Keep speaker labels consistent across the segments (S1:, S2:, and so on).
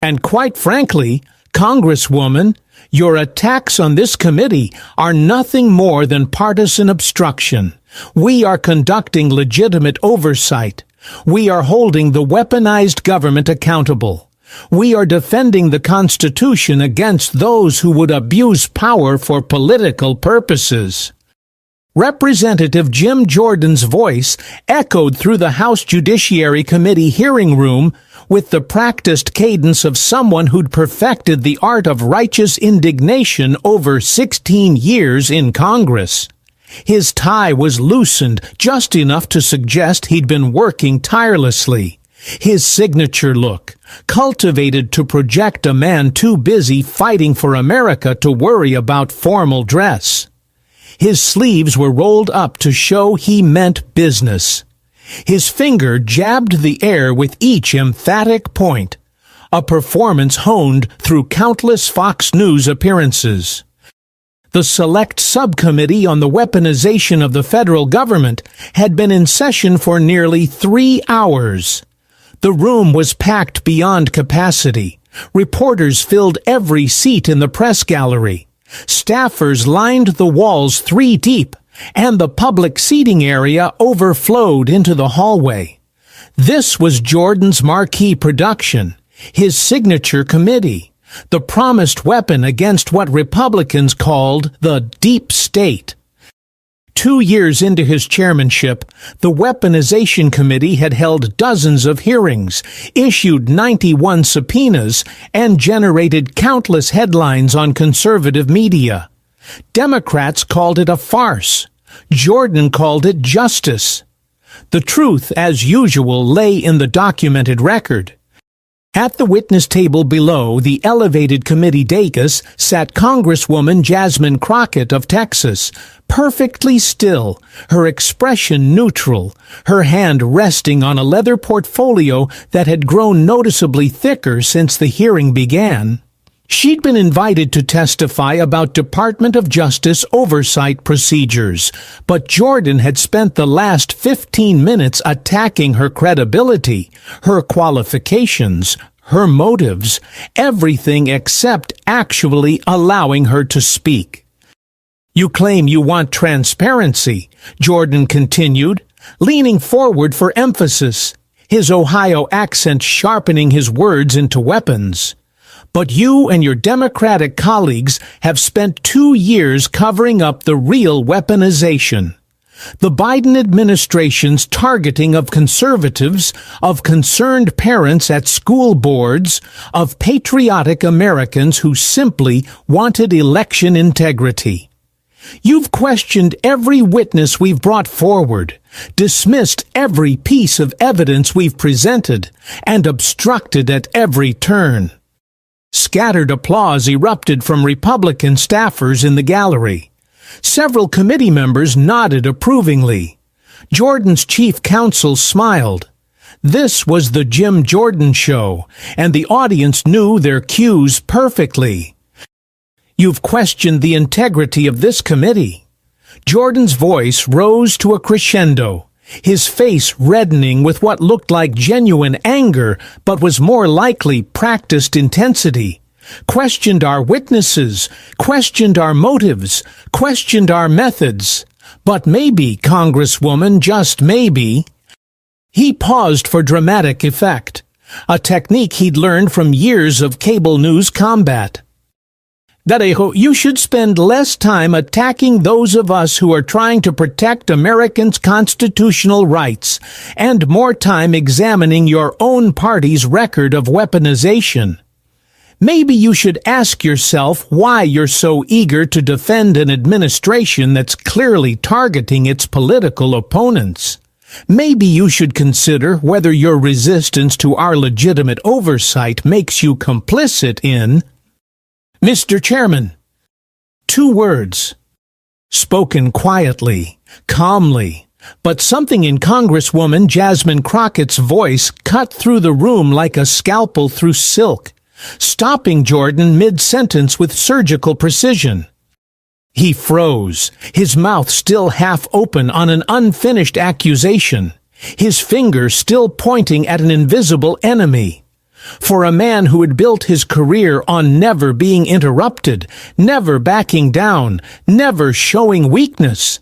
S1: And quite frankly, Congresswoman, your attacks on this committee are nothing more than partisan obstruction. We are conducting legitimate oversight. We are holding the weaponized government accountable. We are defending the Constitution against those who would abuse power for political purposes. Representative Jim Jordan's voice echoed through the House Judiciary Committee hearing room with the practiced cadence of someone who'd perfected the art of righteous indignation over 16 years in Congress. His tie was loosened just enough to suggest he'd been working tirelessly. His signature look, cultivated to project a man too busy fighting for America to worry about formal dress. His sleeves were rolled up to show he meant business. His finger jabbed the air with each emphatic point, a performance honed through countless Fox News appearances. The Select Subcommittee on the Weaponization of the Federal Government had been in session for nearly 3 hours. The room was packed beyond capacity. Reporters filled every seat in the press gallery. Staffers lined the walls 3 deep, and the public seating area overflowed into the hallway. This was Jordan's marquee production, his signature committee, the promised weapon against what Republicans called the deep state. 2 years into his chairmanship, the Weaponization Committee had held dozens of hearings, issued 91 subpoenas, and generated countless headlines on conservative media. Democrats called it a farce. Jordan called it justice. The truth, as usual, lay in the documented record. At the witness table below the elevated committee dais sat Congresswoman Jasmine Crockett of Texas, perfectly still, her expression neutral, her hand resting on a leather portfolio that had grown noticeably thicker since the hearing began. She'd been invited to testify about Department of Justice oversight procedures, but Jordan had spent the last 15 minutes attacking her credibility, her qualifications, her motives, everything except actually allowing her to speak. You claim you want transparency, Jordan continued, leaning forward for emphasis, his Ohio accent sharpening his words into weapons. But you and your Democratic colleagues have spent 2 years covering up the real weaponization. The Biden administration's targeting of conservatives, of concerned parents at school boards, of patriotic Americans who simply wanted election integrity. You've questioned every witness we've brought forward, dismissed every piece of evidence we've presented, and obstructed at every turn. Scattered applause erupted from Republican staffers in the gallery. Several committee members nodded approvingly. Jordan's chief counsel smiled. This was the Jim Jordan Show, and the audience knew their cues perfectly. You've questioned the integrity of this committee. Jordan's voice rose to a crescendo, his face reddening with what looked like genuine anger, but was more likely practiced intensity. Questioned our witnesses, questioned our motives, questioned our methods. But maybe, Congresswoman, just maybe. He paused for dramatic effect, a technique he'd learned from years of cable news combat. Darejo, you should spend less time attacking those of us who are trying to protect Americans' constitutional rights, and more time examining your own party's record of weaponization. Maybe you should ask yourself why you're so eager to defend an administration that's clearly targeting its political opponents. Maybe you should consider whether your resistance to our legitimate oversight makes you complicit in Mr. Chairman. 2 words. Spoken quietly, calmly, but something in Congresswoman Jasmine Crockett's voice cut through the room like a scalpel through silk, stopping Jordan mid-sentence with surgical precision. He froze, his mouth still half open on an unfinished accusation, his finger still pointing at an invisible enemy. For a man who had built his career on never being interrupted, never backing down, never showing weakness,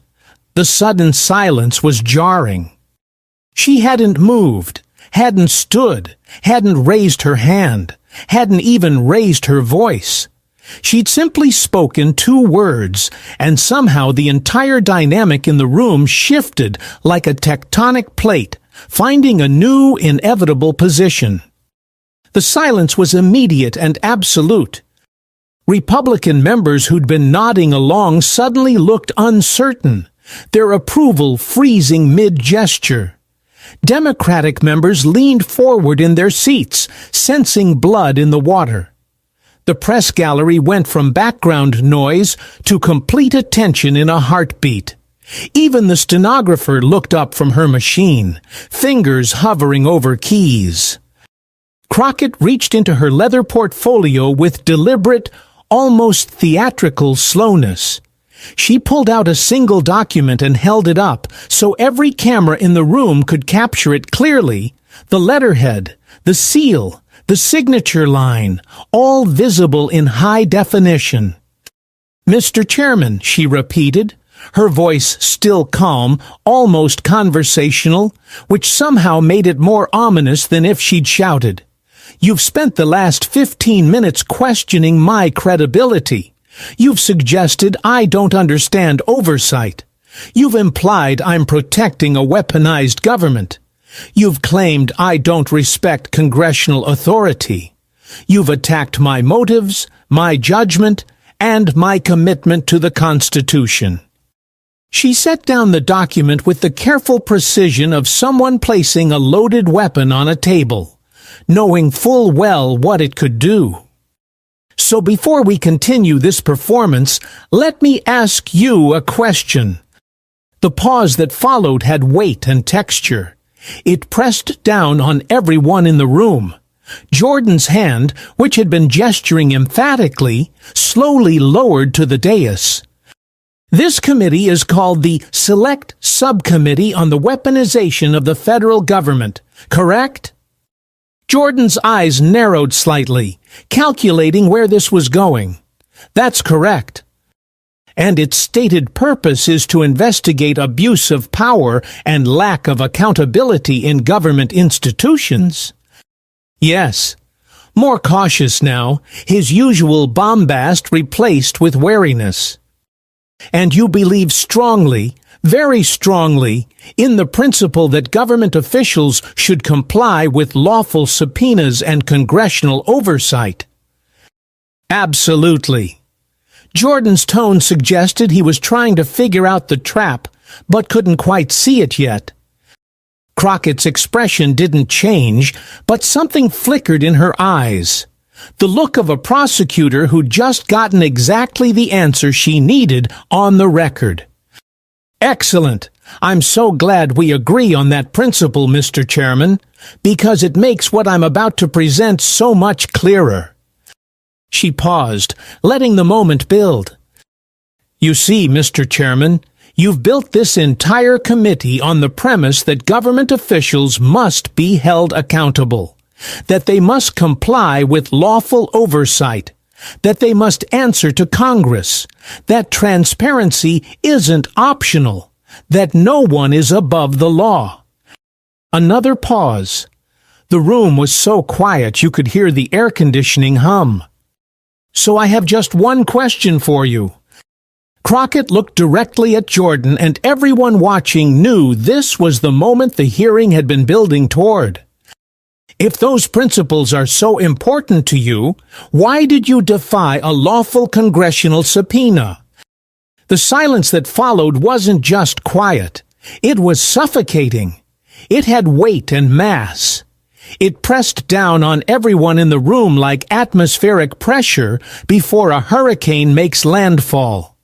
S1: the sudden silence was jarring. She hadn't moved, hadn't stood, hadn't raised her hand, hadn't even raised her voice. She'd simply spoken 2 words, and somehow the entire dynamic in the room shifted like a tectonic plate, finding a new, inevitable position. The silence was immediate and absolute. Republican members who'd been nodding along suddenly looked uncertain, their approval freezing mid-gesture. Democratic members leaned forward in their seats, sensing blood in the water. The press gallery went from background noise to complete attention in a heartbeat. Even the stenographer looked up from her machine, fingers hovering over keys. Crockett reached into her leather portfolio with deliberate, almost theatrical slowness. She pulled out a single document and held it up so every camera in the room could capture it clearly, the letterhead, the seal, the signature line, all visible in high definition. "Mr. Chairman," she repeated, her voice still calm, almost conversational, which somehow made it more ominous than if she'd shouted. "You've spent the last 15 minutes questioning my credibility. You've suggested I don't understand oversight. You've implied I'm protecting a weaponized government. You've claimed I don't respect congressional authority. You've attacked my motives, my judgment, and my commitment to the Constitution." She set down the document with the careful precision of someone placing a loaded weapon on a table, knowing full well what it could do. "So before we continue this performance, let me ask you a question." The pause that followed had weight and texture. It pressed down on everyone in the room. Jordan's hand, which had been gesturing emphatically, slowly lowered to the dais. "This committee is called the Select Subcommittee on the Weaponization of the Federal Government, correct?" Jordan's eyes narrowed slightly, calculating where this was going. "That's correct." "And its stated purpose is to investigate abuse of power and lack of accountability in government institutions?" "Yes." More cautious now, his usual bombast replaced with wariness. "And you believe strongly, very strongly, in the principle that government officials should comply with lawful subpoenas and congressional oversight?" "Absolutely." Jordan's tone suggested he was trying to figure out the trap, but couldn't quite see it yet. Crockett's expression didn't change, but something flickered in her eyes. The look of a prosecutor who'd just gotten exactly the answer she needed on the record. "Excellent. I'm so glad we agree on that principle, Mr. Chairman, because it makes what I'm about to present so much clearer." She paused, letting the moment build. "You see, Mr. Chairman, you've built this entire committee on the premise that government officials must be held accountable, that they must comply with lawful oversight, that they must answer to Congress, that transparency isn't optional, that no one is above the law." Another pause. The room was so quiet you could hear the air conditioning hum. "So I have just one question for you." Crockett looked directly at Jordan, and everyone watching knew this was the moment the hearing had been building toward. "If those principles are so important to you, why did you defy a lawful congressional subpoena?" The silence that followed wasn't just quiet. It was suffocating. It had weight and mass. It pressed down on everyone in the room like atmospheric pressure before a hurricane makes landfall.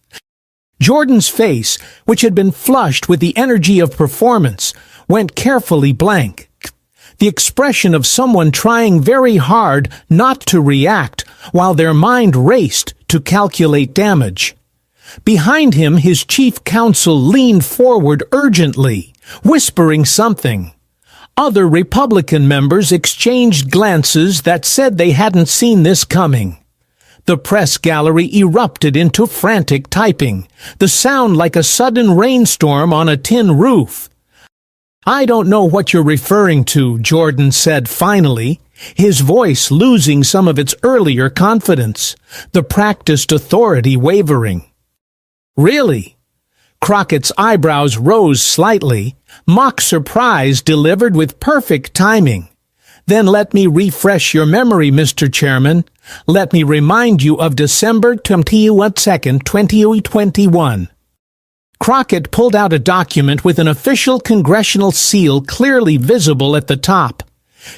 S1: Jordan's face, which had been flushed with the energy of performance, went carefully blank. The expression of someone trying very hard not to react while their mind raced to calculate damage. Behind him, his chief counsel leaned forward urgently, whispering something. Other Republican members exchanged glances that said they hadn't seen this coming. The press gallery erupted into frantic typing, the sound like a sudden rainstorm on a tin roof. "I don't know what you're referring to," Jordan said finally, his voice losing some of its earlier confidence, the practiced authority wavering. "Really?" Crockett's eyebrows rose slightly, mock surprise delivered with perfect timing. "Then let me refresh your memory, Mr. Chairman. Let me remind you of December 22nd, 2021. Crockett pulled out a document with an official congressional seal clearly visible at the top.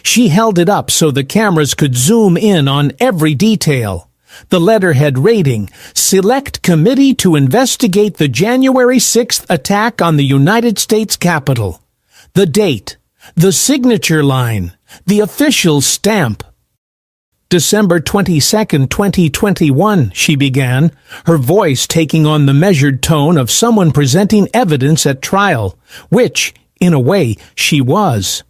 S1: She held it up so the cameras could zoom in on every detail. The letterhead rating, "Select Committee to Investigate the January 6th Attack on the United States Capitol." The date, the signature line, the official stamp. "December 22nd, 2021, she began, her voice taking on the measured tone of someone presenting evidence at trial, which, in a way, she was.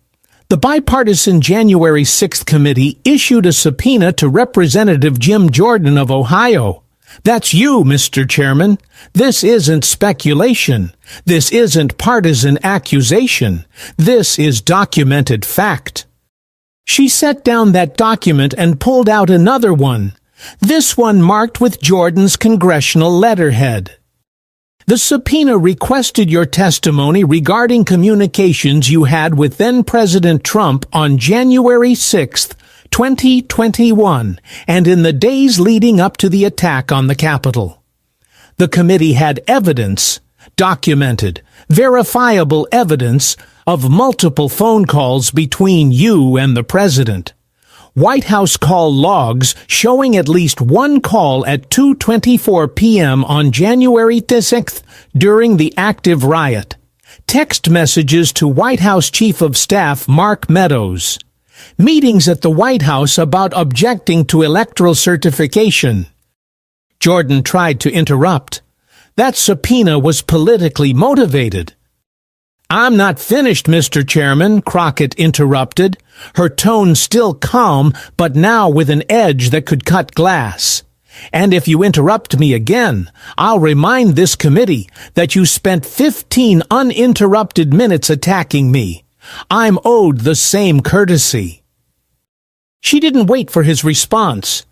S1: The bipartisan January 6th committee issued a subpoena to Representative Jim Jordan of Ohio. That's you, Mr. Chairman. This isn't speculation. This isn't partisan accusation. This is documented fact. She set down that document and pulled out another one, this one marked with Jordan's congressional letterhead. The subpoena requested your testimony regarding communications you had with then-President Trump on January 6th, 2021, and in the days leading up to the attack on the Capitol. The committee had evidence, documented, verifiable evidence, of multiple phone calls between you and the president. White House call logs showing at least one call at 2:24 p.m. on January 6th during the active riot. Text messages to White House Chief of Staff Mark Meadows. Meetings at the White House about objecting to electoral certification. Jordan tried to interrupt. That subpoena was politically motivated. "I'm not finished, Mr. Chairman," Crockett interrupted, her tone still calm, but now with an edge that could cut glass. "And if you interrupt me again, I'll remind this committee that you spent 15 uninterrupted minutes attacking me. I'm owed the same courtesy." She didn't wait for his response.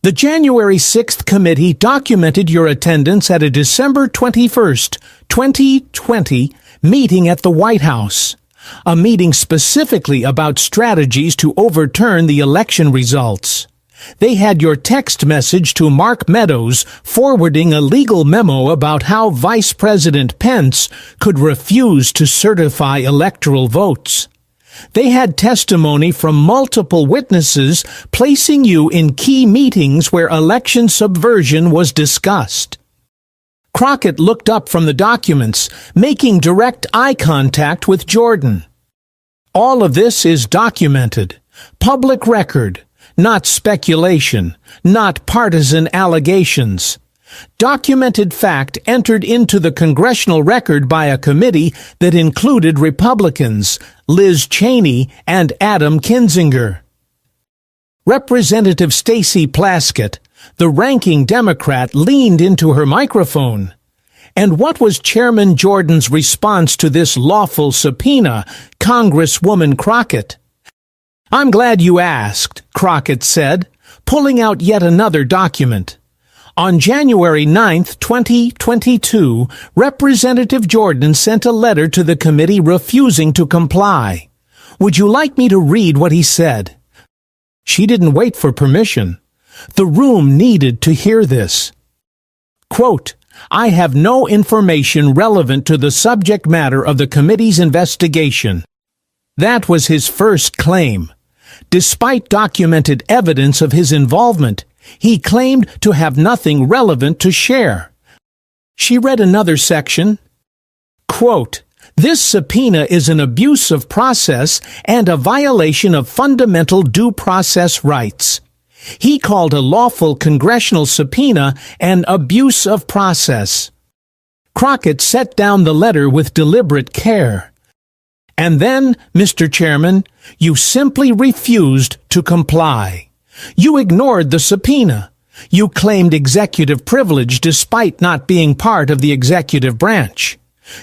S1: "The January 6th committee documented your attendance at a December 21st, 2020, meeting at the White House, a meeting specifically about strategies to overturn the election results. They had your text message to Mark Meadows forwarding a legal memo about how Vice President Pence could refuse to certify electoral votes. They had testimony from multiple witnesses placing you in key meetings where election subversion was discussed." Crockett looked up from the documents, making direct eye contact with Jordan. "All of this is documented, public record, not speculation, not partisan allegations. Documented fact entered into the congressional record by a committee that included Republicans, Liz Cheney and Adam Kinzinger. Representative Stacey Plaskett, the ranking Democrat, leaned into her microphone. "And what was Chairman Jordan's response to this lawful subpoena, Congresswoman Crockett?" "I'm glad you asked," Crockett said, pulling out yet another document. "On January 9th, 2022, Representative Jordan sent a letter to the committee refusing to comply. Would you like me to read what he said?" She didn't wait for permission. The room needed to hear this. Quote, "I have no information relevant to the subject matter of the committee's investigation." That was his first claim. Despite documented evidence of his involvement, he claimed to have nothing relevant to share. She read another section. Quote, "This subpoena is an abuse of process and a violation of fundamental due process rights." He called a lawful congressional subpoena an abuse of process. Crockett set down the letter with deliberate care. And then, Mr. Chairman, you simply refused to comply. You ignored the subpoena. You claimed executive privilege despite not being part of the executive branch.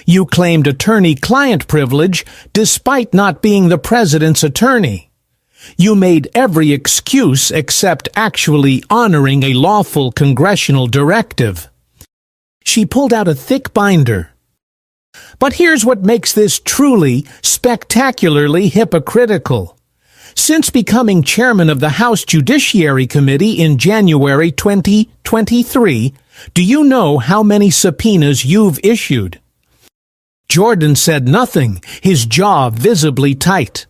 S1: You claimed attorney-client privilege despite not being the president's attorney. You made every excuse except actually honoring a lawful congressional directive. She pulled out a thick binder. But here's what makes this truly, spectacularly hypocritical. Since becoming chairman of the House Judiciary Committee in January 2023, do you know how many subpoenas you've issued? Jordan said nothing, his jaw visibly tight.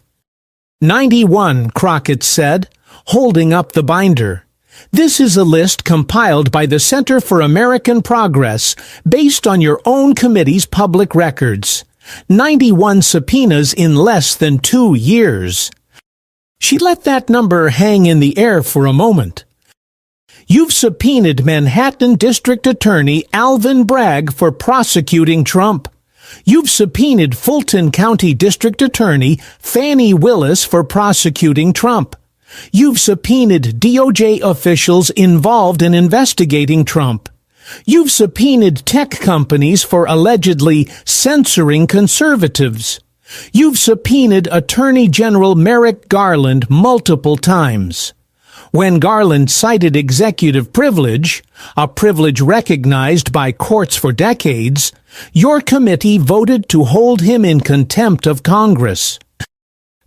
S1: 91, Crockett said, holding up the binder. This is a list compiled by the Center for American Progress based on your own committee's public records. 91 subpoenas in less than 2 years. She let that number hang in the air for a moment. You've subpoenaed Manhattan District Attorney Alvin Bragg for prosecuting Trump. You've subpoenaed Fulton County District Attorney Fannie Willis for prosecuting Trump. You've subpoenaed DOJ officials involved in investigating Trump. You've subpoenaed tech companies for allegedly censoring conservatives. You've subpoenaed Attorney General Merrick Garland multiple times. When Garland cited executive privilege, a privilege recognized by courts for decades, your committee voted to hold him in contempt of Congress.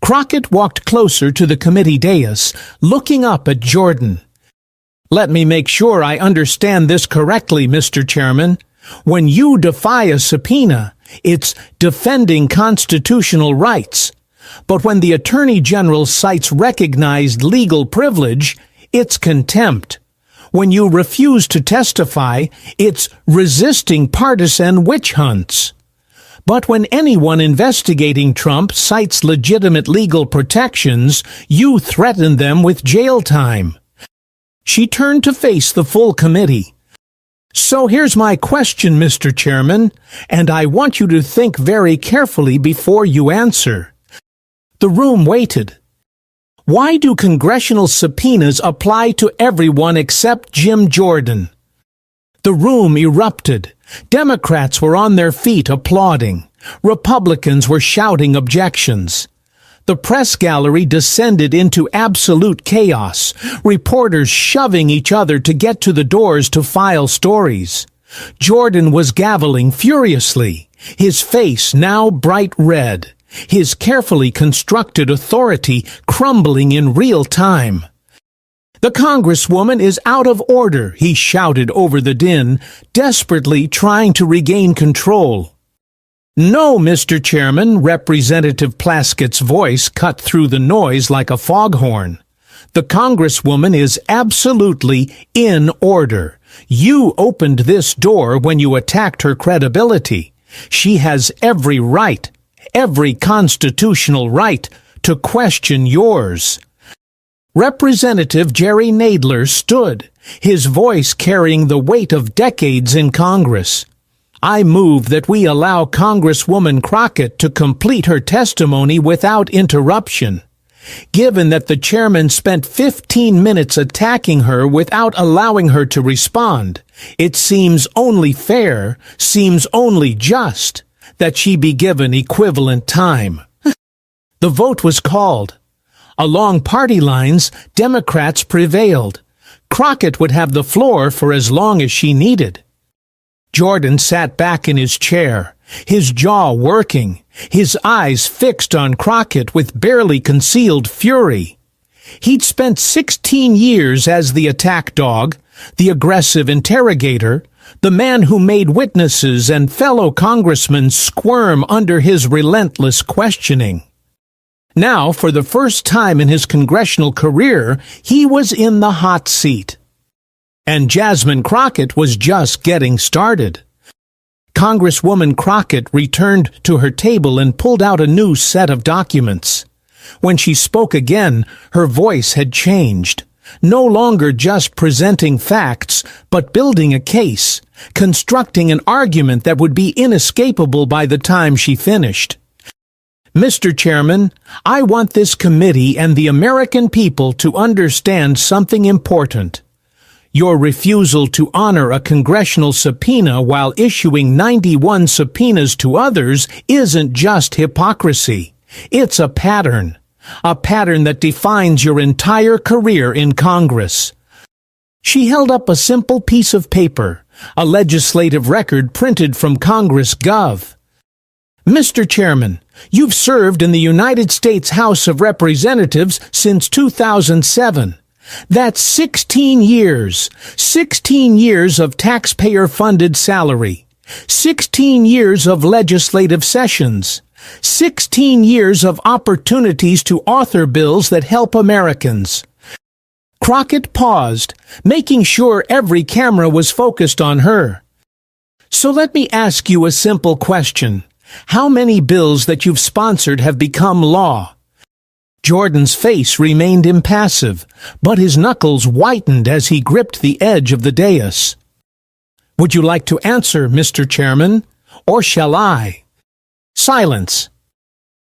S1: Crockett walked closer to the committee dais, looking up at Jordan. Let me make sure I understand this correctly, Mr. Chairman. When you defy a subpoena, it's defending constitutional rights. But when the Attorney General cites recognized legal privilege, it's contempt. When you refuse to testify, it's resisting partisan witch hunts. But when anyone investigating Trump cites legitimate legal protections, you threaten them with jail time. She turned to face the full committee. So here's my question, Mr. Chairman, and I want you to think very carefully before you answer. The room waited. Why do congressional subpoenas apply to everyone except Jim Jordan? The room erupted. Democrats were on their feet applauding. Republicans were shouting objections. The press gallery descended into absolute chaos, reporters shoving each other to get to the doors to file stories. Jordan was gaveling furiously, his face now bright red, his carefully constructed authority crumbling in real time. The Congresswoman is out of order, he shouted over the din, desperately trying to regain control. No, Mr. Chairman, Representative Plaskett's voice cut through the noise like a foghorn. The Congresswoman is absolutely in order. You opened this door when you attacked her credibility. She has every right, every constitutional right, to question yours. Representative Jerry Nadler stood, his voice carrying the weight of decades in Congress. I move that we allow Congresswoman Crockett to complete her testimony without interruption. Given that the chairman spent 15 minutes attacking her without allowing her to respond, it seems only fair, seems only just, that she be given equivalent time. The vote was called. Along party lines, Democrats prevailed. Crockett would have the floor for as long as she needed. Jordan sat back in his chair, his jaw working, his eyes fixed on Crockett with barely concealed fury. He'd spent 16 years as the attack dog, the aggressive interrogator, the man who made witnesses and fellow congressmen squirm under his relentless questioning. Now, for the first time in his congressional career, he was in the hot seat. And Jasmine Crockett was just getting started. Congresswoman Crockett returned to her table and pulled out a new set of documents. When she spoke again, her voice had changed. No longer just presenting facts, but building a case, constructing an argument that would be inescapable by the time she finished. Mr. Chairman, I want this committee and the American people to understand something important. Your refusal to honor a congressional subpoena while issuing 91 subpoenas to others isn't just hypocrisy. It's a pattern that defines your entire career in Congress. She held up a simple piece of paper, a legislative record printed from Congress Gov. Mr. Chairman, you've served in the United States House of Representatives since 2007. That's 16 years. 16 years of taxpayer-funded salary. 16 years of legislative sessions. 16 years of opportunities to author bills that help Americans. Crockett paused, making sure every camera was focused on her. So let me ask you a simple question. How many bills that you've sponsored have become law? Jordan's face remained impassive, but his knuckles whitened as he gripped the edge of the dais. Would you like to answer, Mr. Chairman, or shall I? Silence.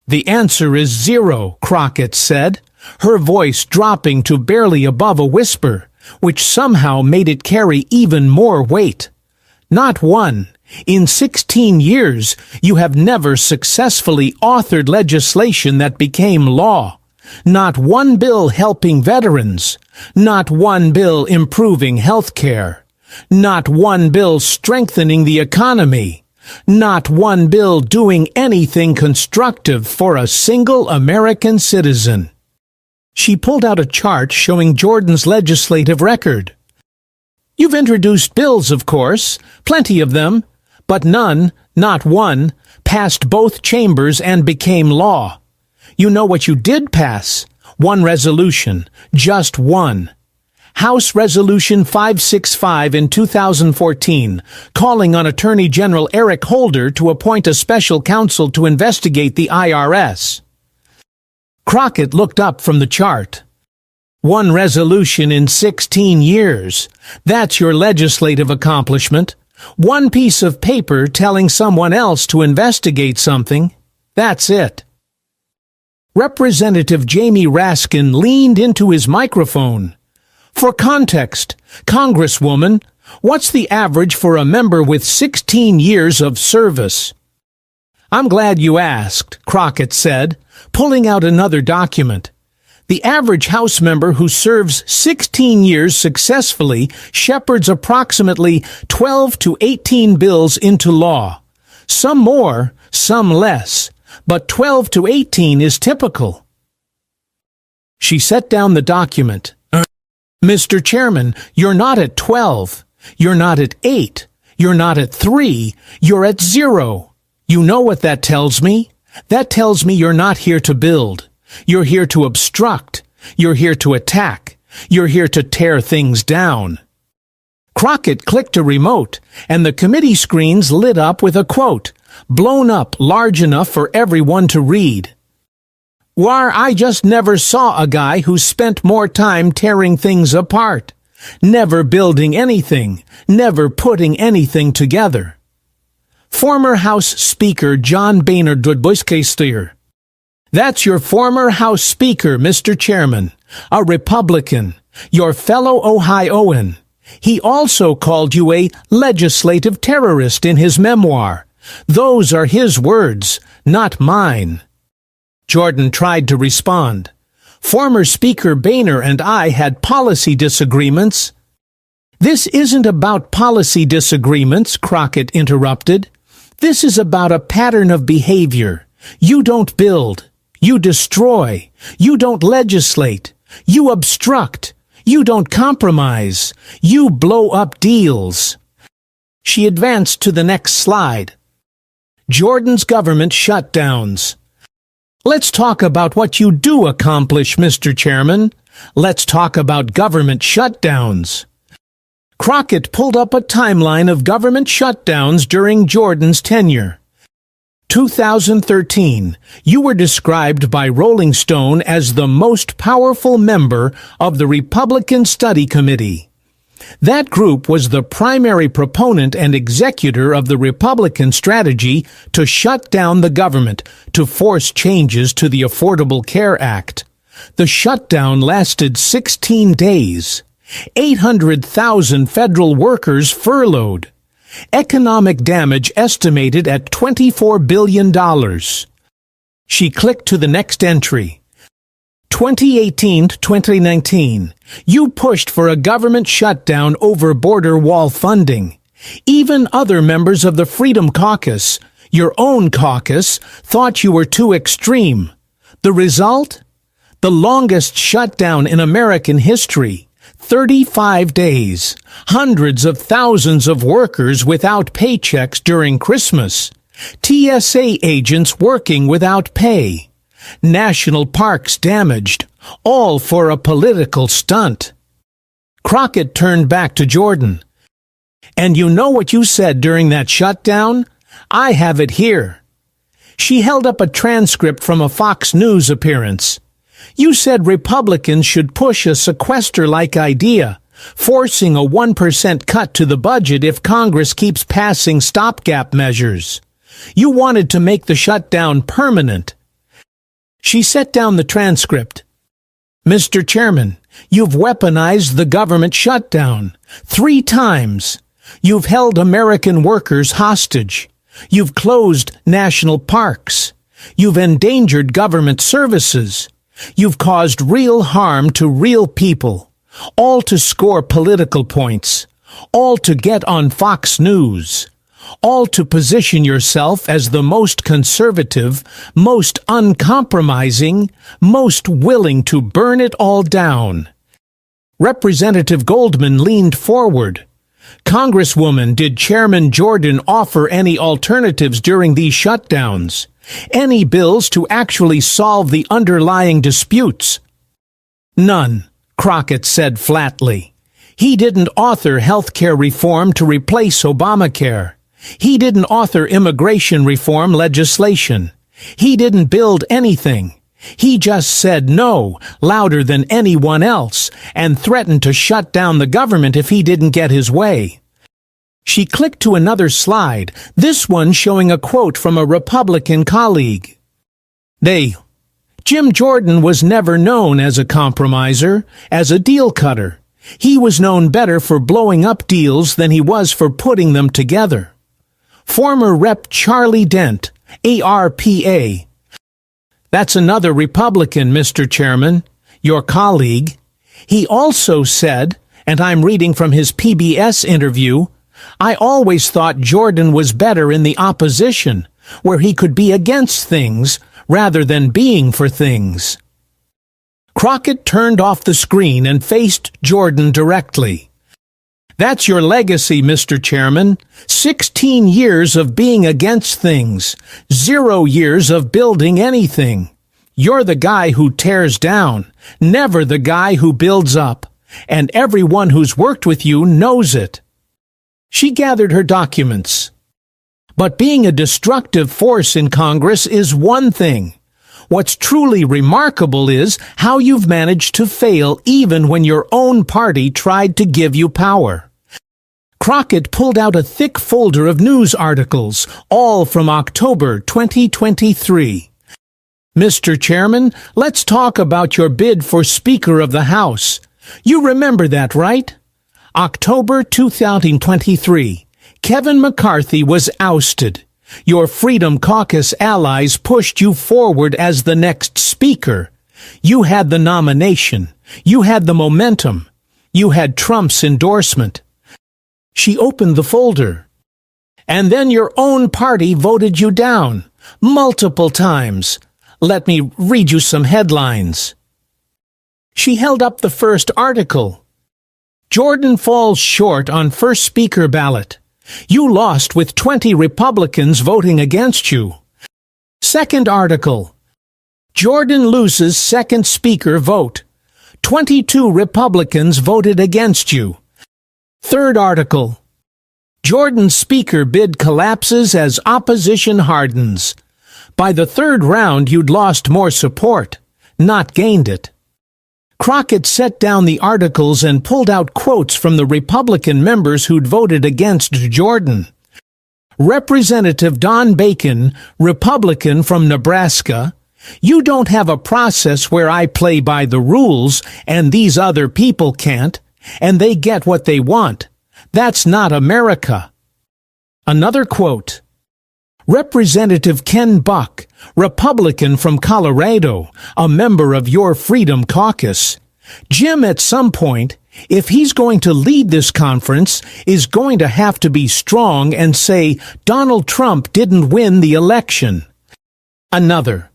S1: The answer is 0, Crockett said, her voice dropping to barely above a whisper, which somehow made it carry even more weight. Not one. In 16 years, you have never successfully authored legislation that became law. Not one bill helping veterans. Not one bill improving health care. Not one bill strengthening the economy. Not one bill doing anything constructive for a single American citizen. She pulled out a chart showing Jordan's legislative record. You've introduced bills, of course, plenty of them, but none, not one, passed both chambers and became law. You know what you did pass? One resolution, just one. House Resolution 565 in 2014, calling on Attorney General Eric Holder to appoint a special counsel to investigate the IRS. Crockett looked up from the chart. One resolution in 16 years. That's your legislative accomplishment. One piece of paper telling someone else to investigate something. That's it. Representative Jamie Raskin leaned into his microphone. For context, Congresswoman, what's the average for a member with 16 years of service? I'm glad you asked, Crockett said, pulling out another document. The average House member who serves 16 years successfully shepherds approximately 12 to 18 bills into law. Some more, some less, but 12 to 18 is typical. She set down the document. Mr. Chairman, you're not at 12. You're not at 8. You're not at 3. You're at 0. You know what that tells me? That tells me you're not here to build. You're here to obstruct. You're here to attack. You're here to tear things down. Crockett clicked a remote, and the committee screens lit up with a quote, blown up large enough for everyone to read. I just never saw a guy who spent more time tearing things apart, never building anything, never putting anything together. Former House Speaker John Boehner Dudbuskeister. That's your former House Speaker, Mr. Chairman, a Republican, your fellow Ohioan. He also called you a legislative terrorist in his memoir. Those are his words, not mine. Jordan tried to respond. Former Speaker Boehner and I had policy disagreements. This isn't about policy disagreements, Crockett interrupted. This is about a pattern of behavior. You don't build. You destroy. You don't legislate. You obstruct. You don't compromise. You blow up deals. She advanced to the next slide. Jordan's government shutdowns. Let's talk about what you do accomplish, Mr. Chairman. Let's talk about government shutdowns. Crockett pulled up a timeline of government shutdowns during Jordan's tenure. 2013, you were described by Rolling Stone as the most powerful member of the Republican Study Committee. That group was the primary proponent and executor of the Republican strategy to shut down the government to force changes to the Affordable Care Act. The shutdown lasted 16 days. 800,000 federal workers furloughed. Economic damage estimated at $24 billion. She clicked to the next entry. 2018 to 2019, you pushed for a government shutdown over border wall funding. Even other members of the Freedom Caucus, your own caucus, thought you were too extreme. The result? The longest shutdown in American history. 35 days. Hundreds of thousands of workers without paychecks during Christmas. TSA agents working without pay. National parks damaged, all for a political stunt. Crockett turned back to Jordan. And you know what you said during that shutdown? I have it here. She held up a transcript from a Fox News appearance. You said Republicans should push a sequester-like idea, forcing a 1% cut to the budget if Congress keeps passing stopgap measures. You wanted to make the shutdown permanent. She set down the transcript. Mr. Chairman, you've weaponized the government shutdown 3 times. You've held American workers hostage. You've closed national parks. You've endangered government services. You've caused real harm to real people, all to score political points, all to get on Fox News, all to position yourself as the most conservative, most uncompromising, most willing to burn it all down. Representative Goldman leaned forward. Congresswoman, did Chairman Jordan offer any alternatives during these shutdowns? Any bills to actually solve the underlying disputes? None, Crockett said flatly. He didn't author health care reform to replace Obamacare. He didn't author immigration reform legislation. He didn't build anything. He just said no, louder than anyone else, and threatened to shut down the government if he didn't get his way. She clicked to another slide, this one showing a quote from a Republican colleague. Jim Jordan was never known as a compromiser, as a deal cutter. He was known better for blowing up deals than he was for putting them together. Former Rep. Charlie Dent, ARPA. That's another Republican, Mr. Chairman, your colleague. He also said, and I'm reading from his PBS interview, I always thought Jordan was better in the opposition, where he could be against things rather than being for things. Crockett turned off the screen and faced Jordan directly. That's your legacy, Mr. Chairman. 16 years of being against things. 0 years of building anything. You're the guy who tears down, never the guy who builds up. And everyone who's worked with you knows it. She gathered her documents. But being a destructive force in Congress is one thing. What's truly remarkable is how you've managed to fail even when your own party tried to give you power. Crockett pulled out a thick folder of news articles, all from October 2023. Mr. Chairman, let's talk about your bid for Speaker of the House. You remember that, right? October 2023. Kevin McCarthy was ousted. Your Freedom Caucus allies pushed you forward as the next Speaker. You had the nomination. You had the momentum. You had Trump's endorsement. She opened the folder. And then your own party voted you down, multiple times. Let me read you some headlines. She held up the first article. Jordan falls short on first Speaker ballot. You lost with 20 Republicans voting against you. Second article. Jordan loses second Speaker vote. 22 Republicans voted against you. Third article. Jordan's Speaker bid collapses as opposition hardens. By the third round, you'd lost more support, not gained it. Crockett set down the articles and pulled out quotes from the Republican members who'd voted against Jordan. Representative Don Bacon, Republican from Nebraska, "You don't have a process where I play by the rules and these other people can't, and they get what they want. That's not America." Another quote. Representative Ken Buck, Republican from Colorado, a member of your Freedom Caucus. "Jim, at some point, if he's going to lead this conference, is going to have to be strong and say Donald Trump didn't win the election." Another.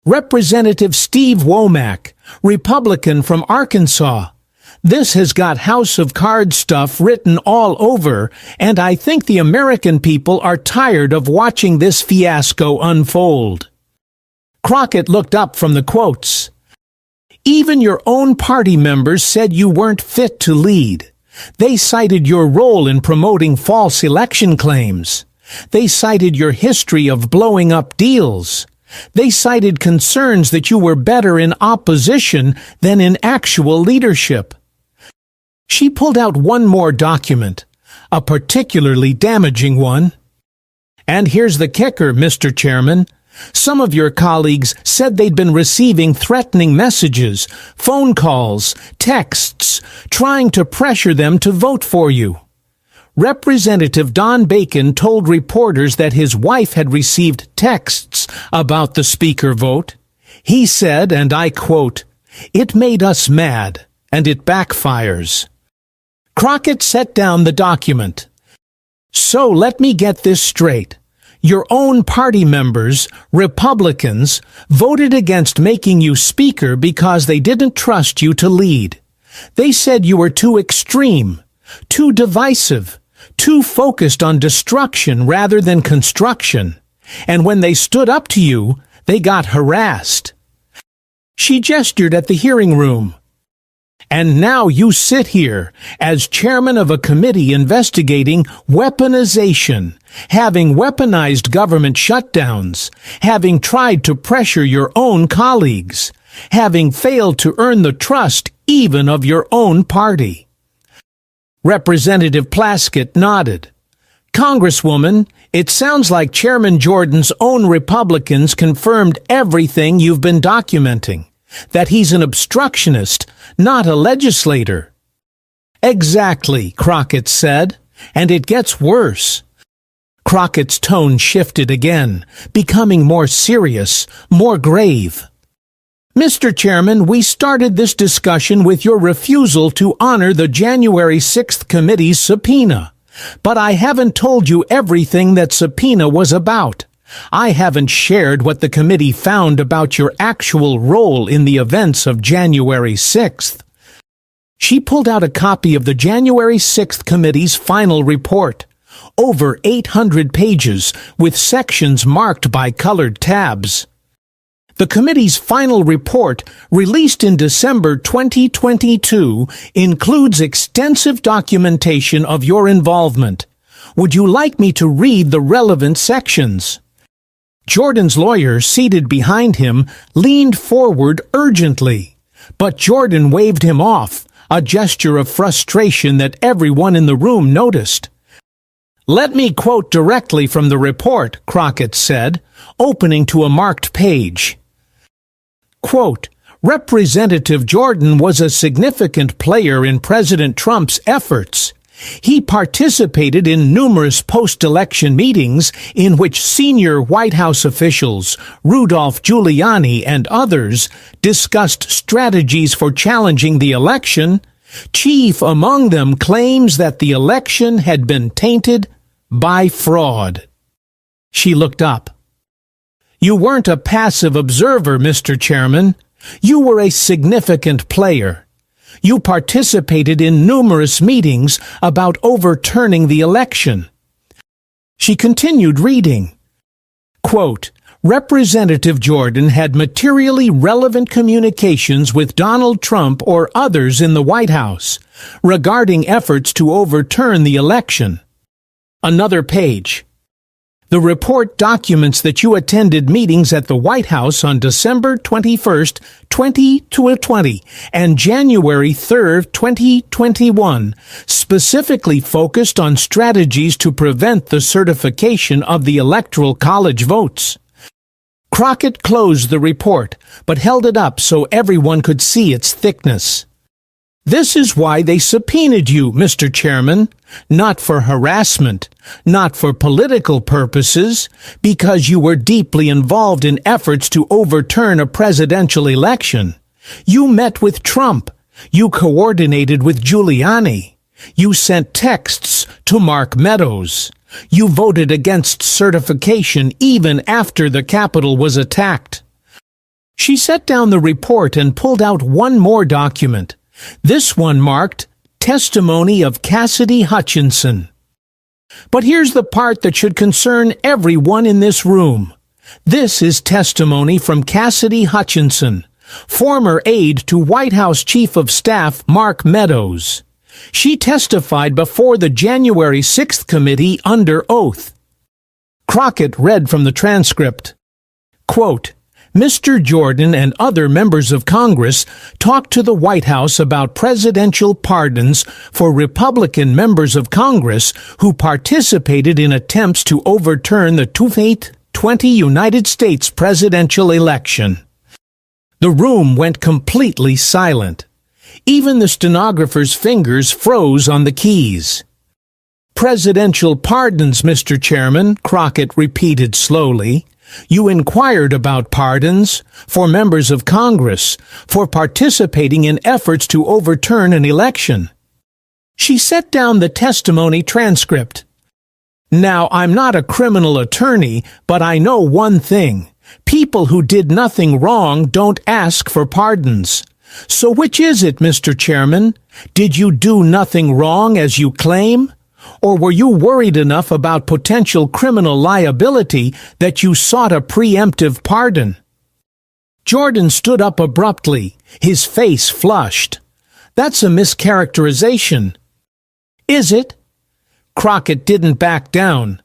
S1: Representative Steve Womack, Republican from Arkansas. "This has got House of Cards stuff written all over, and I think the American people are tired of watching this fiasco unfold." Crockett looked up from the quotes. "Even your own party members said you weren't fit to lead. They cited your role in promoting false election claims. They cited your history of blowing up deals. They cited concerns that you were better in opposition than in actual leadership." She pulled out one more document, a particularly damaging one. "And here's the kicker, Mr. Chairman. Some of your colleagues said they'd been receiving threatening messages, phone calls, texts, trying to pressure them to vote for you." Representative Don Bacon told reporters that his wife had received texts about the speaker vote. He said, and I quote, "It made us mad, and it backfires." Crockett set down the document. "So let me get this straight. Your own party members, Republicans, voted against making you speaker because they didn't trust you to lead. They said you were too extreme, too divisive, too focused on destruction rather than construction. And when they stood up to you, they got harassed." She gestured at the hearing room. "And now you sit here as chairman of a committee investigating weaponization, having weaponized government shutdowns, having tried to pressure your own colleagues, having failed to earn the trust even of your own party." Representative Plaskett nodded. "Congresswoman, it sounds like Chairman Jordan's own Republicans confirmed everything you've been documenting. That he's an obstructionist, not a legislator." "Exactly," Crockett said, "and it gets worse." Crockett's tone shifted again, becoming more serious, more grave. "Mr. Chairman, we started this discussion with your refusal to honor the January 6th committee's subpoena. But I haven't told you everything that subpoena was about. I haven't shared what the committee found about your actual role in the events of January 6th. She pulled out a copy of the January 6th committee's final report, over 800 pages with sections marked by colored tabs. The committee's final report, released in December 2022, includes extensive documentation of your involvement. Would you like me to read the relevant sections?" Jordan's lawyer, seated behind him, leaned forward urgently, but Jordan waved him off, a gesture of frustration that everyone in the room noticed. "Let me quote directly from the report," Crockett said, opening to a marked page. Quote, "Representative Jordan was a significant player in President Trump's efforts. He participated in numerous post-election meetings in which senior White House officials, Rudolph Giuliani and others, discussed strategies for challenging the election. Chief among them claims that the election had been tainted by fraud." She looked up. "You weren't a passive observer, Mr. Chairman. You were a significant player. You participated in numerous meetings about overturning the election." She continued reading. Quote, "Representative Jordan had materially relevant communications with Donald Trump or others in the White House regarding efforts to overturn the election." Another page. The report documents that you attended meetings at the White House on December 21st, 2020 and January 3rd, 2021, specifically focused on strategies to prevent the certification of the Electoral College votes. Crockett closed the report, but held it up so everyone could see its thickness. This is why they subpoenaed you, Mr. Chairman, not for harassment, not for political purposes, because you were deeply involved in efforts to overturn a presidential election. You met with Trump. You coordinated with Giuliani. You sent texts to Mark Meadows. You voted against certification even after the Capitol was attacked. She set down the report and pulled out one more document. This one marked Testimony of Cassidy Hutchinson. But here's the part that should concern everyone in this room. This is testimony from Cassidy Hutchinson, former aide to White House Chief of Staff Mark Meadows. She testified before the January 6th committee under oath. Crockett read from the transcript. Quote, Mr. Jordan and other members of Congress talked to the White House about presidential pardons for Republican members of Congress who participated in attempts to overturn the 2020 United States presidential election. The room went completely silent. Even the stenographer's fingers froze on the keys. Presidential pardons, Mr. Chairman, Crockett repeated slowly. You inquired about pardons for members of Congress for participating in efforts to overturn an election. She set down the testimony transcript. Now, I'm not a criminal attorney, but I know one thing. People who did nothing wrong don't ask for pardons. So which is it, Mr. Chairman? Did you do nothing wrong as you claim? Or were you worried enough about potential criminal liability that you sought a preemptive pardon? Jordan stood up abruptly, his face flushed. That's a mischaracterization. Is it? Crockett didn't back down.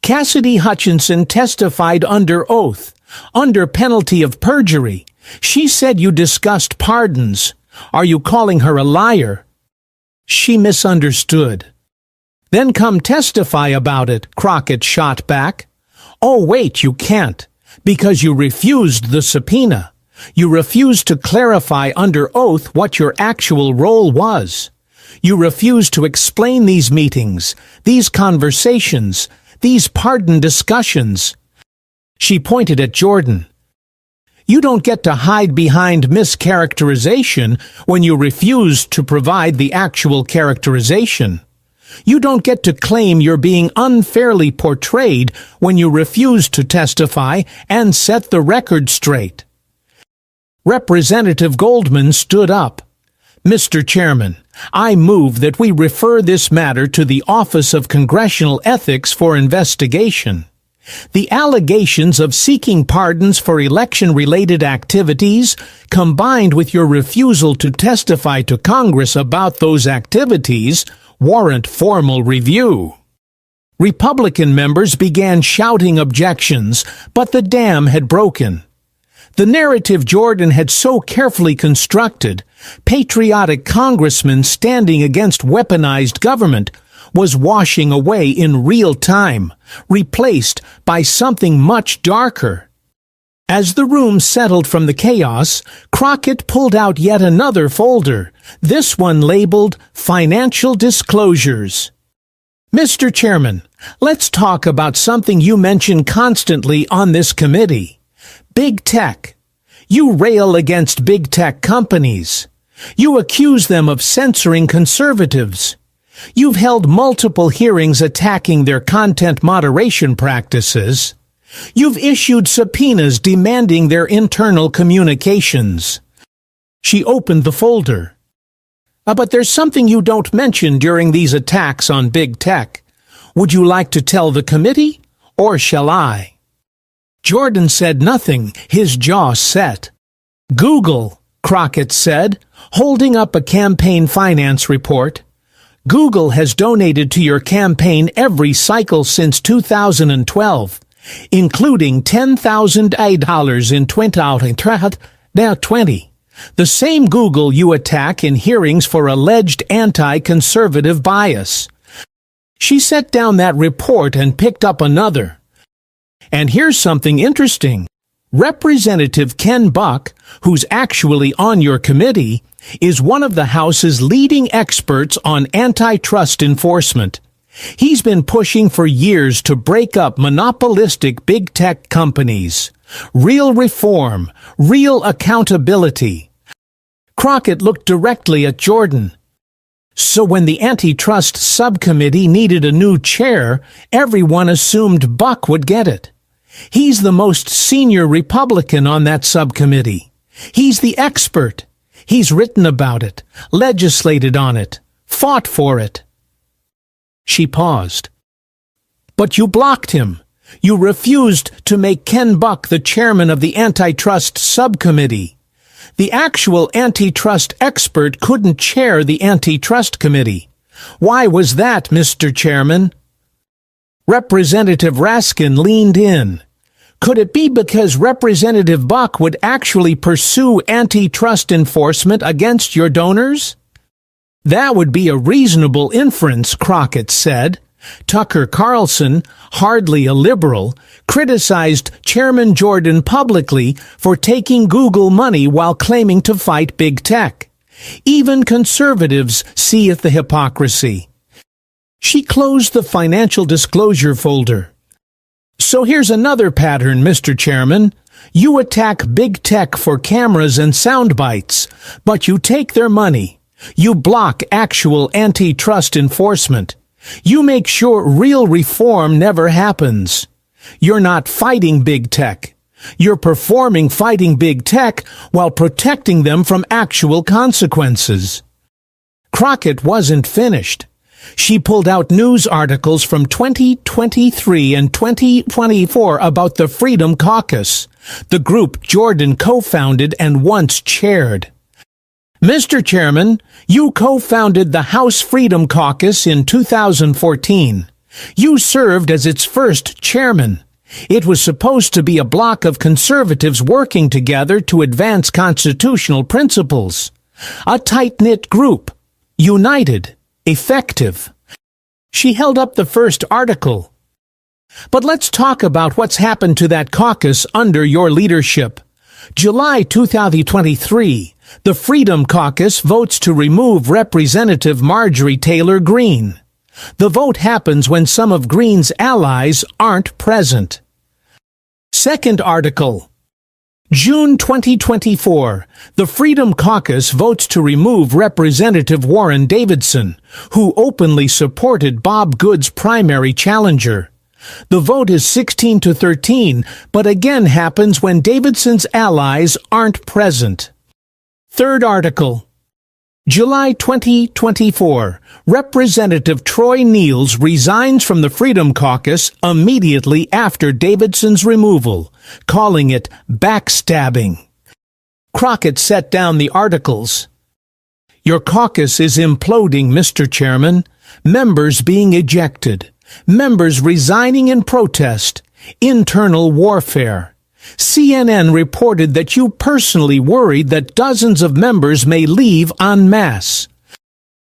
S1: Cassidy Hutchinson testified under oath, under penalty of perjury. She said you discussed pardons. Are you calling her a liar? She misunderstood. Then come testify about it, Crockett shot back. Oh, wait, you can't, because you refused the subpoena. You refused to clarify under oath what your actual role was. You refused to explain these meetings, these conversations, these pardon discussions. She pointed at Jordan. You don't get to hide behind mischaracterization when you refuse to provide the actual characterization. You don't get to claim you're being unfairly portrayed when you refuse to testify and set the record straight. Representative Goldman stood up. Mr. Chairman, I move that we refer this matter to the Office of Congressional Ethics for investigation. The allegations of seeking pardons for election-related activities, combined with your refusal to testify to Congress about those activities, warrant formal review. Republican members began shouting objections, but the dam had broken. The narrative Jordan had so carefully constructed, patriotic congressmen standing against weaponized government, was washing away in real time, replaced by something much darker. As the room settled from the chaos, Crockett pulled out yet another folder, this one labeled Financial Disclosures. Mr. Chairman, let's talk about something you mention constantly on this committee. Big tech. You rail against big tech companies. You accuse them of censoring conservatives. You've held multiple hearings attacking their content moderation practices. You've issued subpoenas demanding their internal communications. She opened the folder. But there's something you don't mention during these attacks on big tech. Would you like to tell the committee, or shall I? Jordan said nothing, his jaw set. Google, Crockett said, holding up a campaign finance report. Google has donated to your campaign every cycle since 2012, including $10,000 in 2020. The same Google you attack in hearings for alleged anti-conservative bias. She set down that report and picked up another. And here's something interesting. Representative Ken Buck, who's actually on your committee, is one of the House's leading experts on antitrust enforcement. He's been pushing for years to break up monopolistic big tech companies. Real reform, real accountability. Crockett looked directly at Jordan. So when the antitrust subcommittee needed a new chair, everyone assumed Buck would get it. He's the most senior Republican on that subcommittee. He's the expert. He's written about it, legislated on it, fought for it. She paused. But you blocked him. You refused to make Ken Buck the chairman of the antitrust subcommittee. The actual antitrust expert couldn't chair the antitrust committee. Why was that, Mr. Chairman? Representative Raskin leaned in. Could it be because Representative Buck would actually pursue antitrust enforcement against your donors? That would be a reasonable inference, Crockett said. Tucker Carlson, hardly a liberal, criticized Chairman Jordan publicly for taking Google money while claiming to fight big tech. Even conservatives see the hypocrisy. She closed the financial disclosure folder. So here's another pattern, Mr. Chairman. You attack big tech for cameras and sound bites, but you take their money. You block actual antitrust enforcement. You make sure real reform never happens. You're not fighting big tech. You're performing fighting big tech while protecting them from actual consequences. Crockett wasn't finished. She pulled out news articles from 2023 and 2024 about the Freedom Caucus, the group Jordan co-founded and once chaired. Mr. Chairman, you co-founded the House Freedom Caucus in 2014. You served as its first chairman. It was supposed to be a block of conservatives working together to advance constitutional principles. A tight-knit group. United. Effective. She held up the first article. But let's talk about what's happened to that caucus under your leadership. July 2023, the Freedom Caucus votes to remove Representative Marjorie Taylor Greene. The vote happens when some of Greene's allies aren't present. Second article. June 2024, the Freedom Caucus votes to remove Representative Warren Davidson, who openly supported Bob Good's primary challenger. The vote is 16-13, but again happens when Davidson's allies aren't present. Third article. July 2024, Representative Troy Niels resigns from the Freedom Caucus immediately after Davidson's removal, calling it backstabbing. Crockett set down the articles. Your caucus is imploding, Mr. Chairman. Members being ejected. Members resigning in protest. Internal warfare. CNN reported that you personally worried that dozens of members may leave en masse.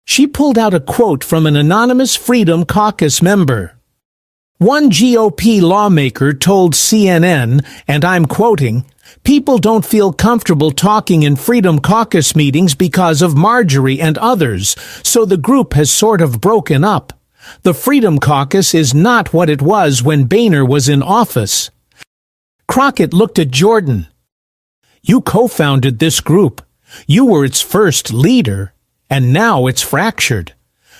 S1: She pulled out a quote from an anonymous Freedom Caucus member. One GOP lawmaker told CNN, and I'm quoting, "People don't feel comfortable talking in Freedom Caucus meetings because of Marjorie and others, so the group has sort of broken up. The Freedom Caucus is not what it was when Boehner was in office." Crockett looked at Jordan. You co-founded this group. You were its first leader, and now it's fractured.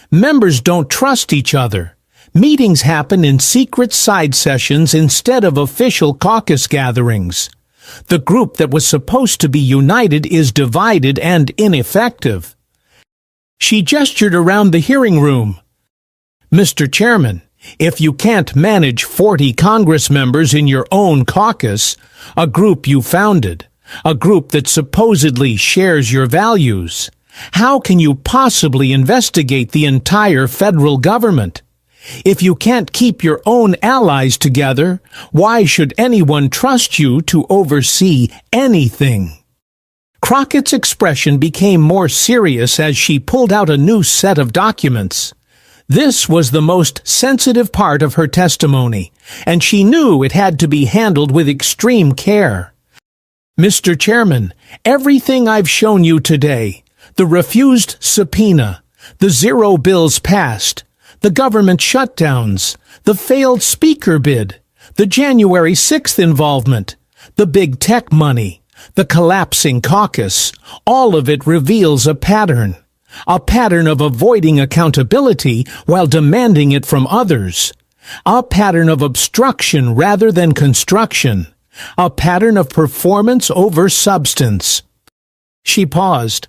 S1: Members don't trust each other. Meetings happen in secret side sessions instead of official caucus gatherings. The group that was supposed to be united is divided and ineffective. She gestured around the hearing room. Mr. Chairman, if you can't manage 40 Congress members in your own caucus, a group you founded, a group that supposedly shares your values, How can you possibly investigate the entire federal government? If you can't keep your own allies together, why should anyone trust you to oversee anything? Crockett's expression became more serious as she pulled out a new set of documents. This was the most sensitive part of her testimony, and she knew it had to be handled with extreme care. Mr. Chairman, everything I've shown you today, the refused subpoena, the zero bills passed, the government shutdowns, the failed speaker bid, the January 6th involvement, the big tech money, the collapsing caucus, all of it reveals a pattern of avoiding accountability while demanding it from others, a pattern of obstruction rather than construction, a pattern of performance over substance. She paused.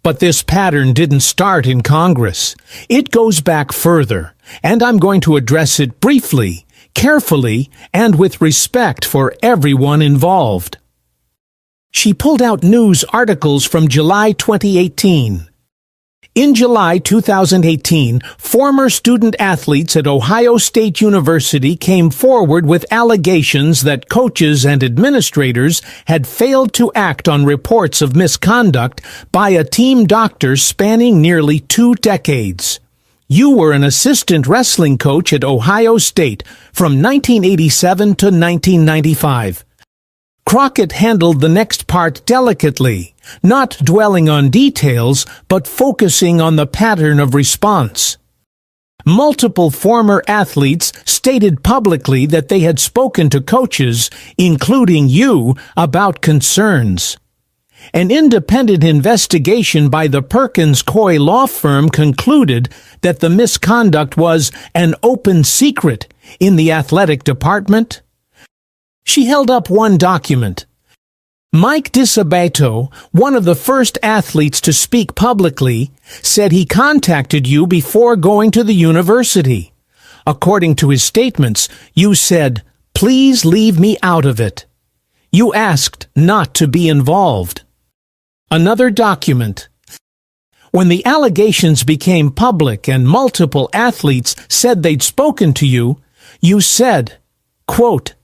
S1: But this pattern didn't start in Congress. It goes back further, and I'm going to address it briefly, carefully, and with respect for everyone involved. She pulled out news articles from July 2018. In July 2018, former student-athletes at Ohio State University came forward with allegations that coaches and administrators had failed to act on reports of misconduct by a team doctor spanning nearly 2 decades. You were an assistant wrestling coach at Ohio State from 1987 to 1995. Crockett handled the next part delicately, not dwelling on details, but focusing on the pattern of response. Multiple former athletes stated publicly that they had spoken to coaches, including you, about concerns. An independent investigation by the Perkins Coie law firm concluded that the misconduct was an open secret in the athletic department. She held up one document. Mike DiSabato, one of the first athletes to speak publicly, said he contacted you before going to the university. According to his statements, you said, "Please leave me out of it." You asked not to be involved. Another document. When the allegations became public and multiple athletes said they'd spoken to you, you said, quote,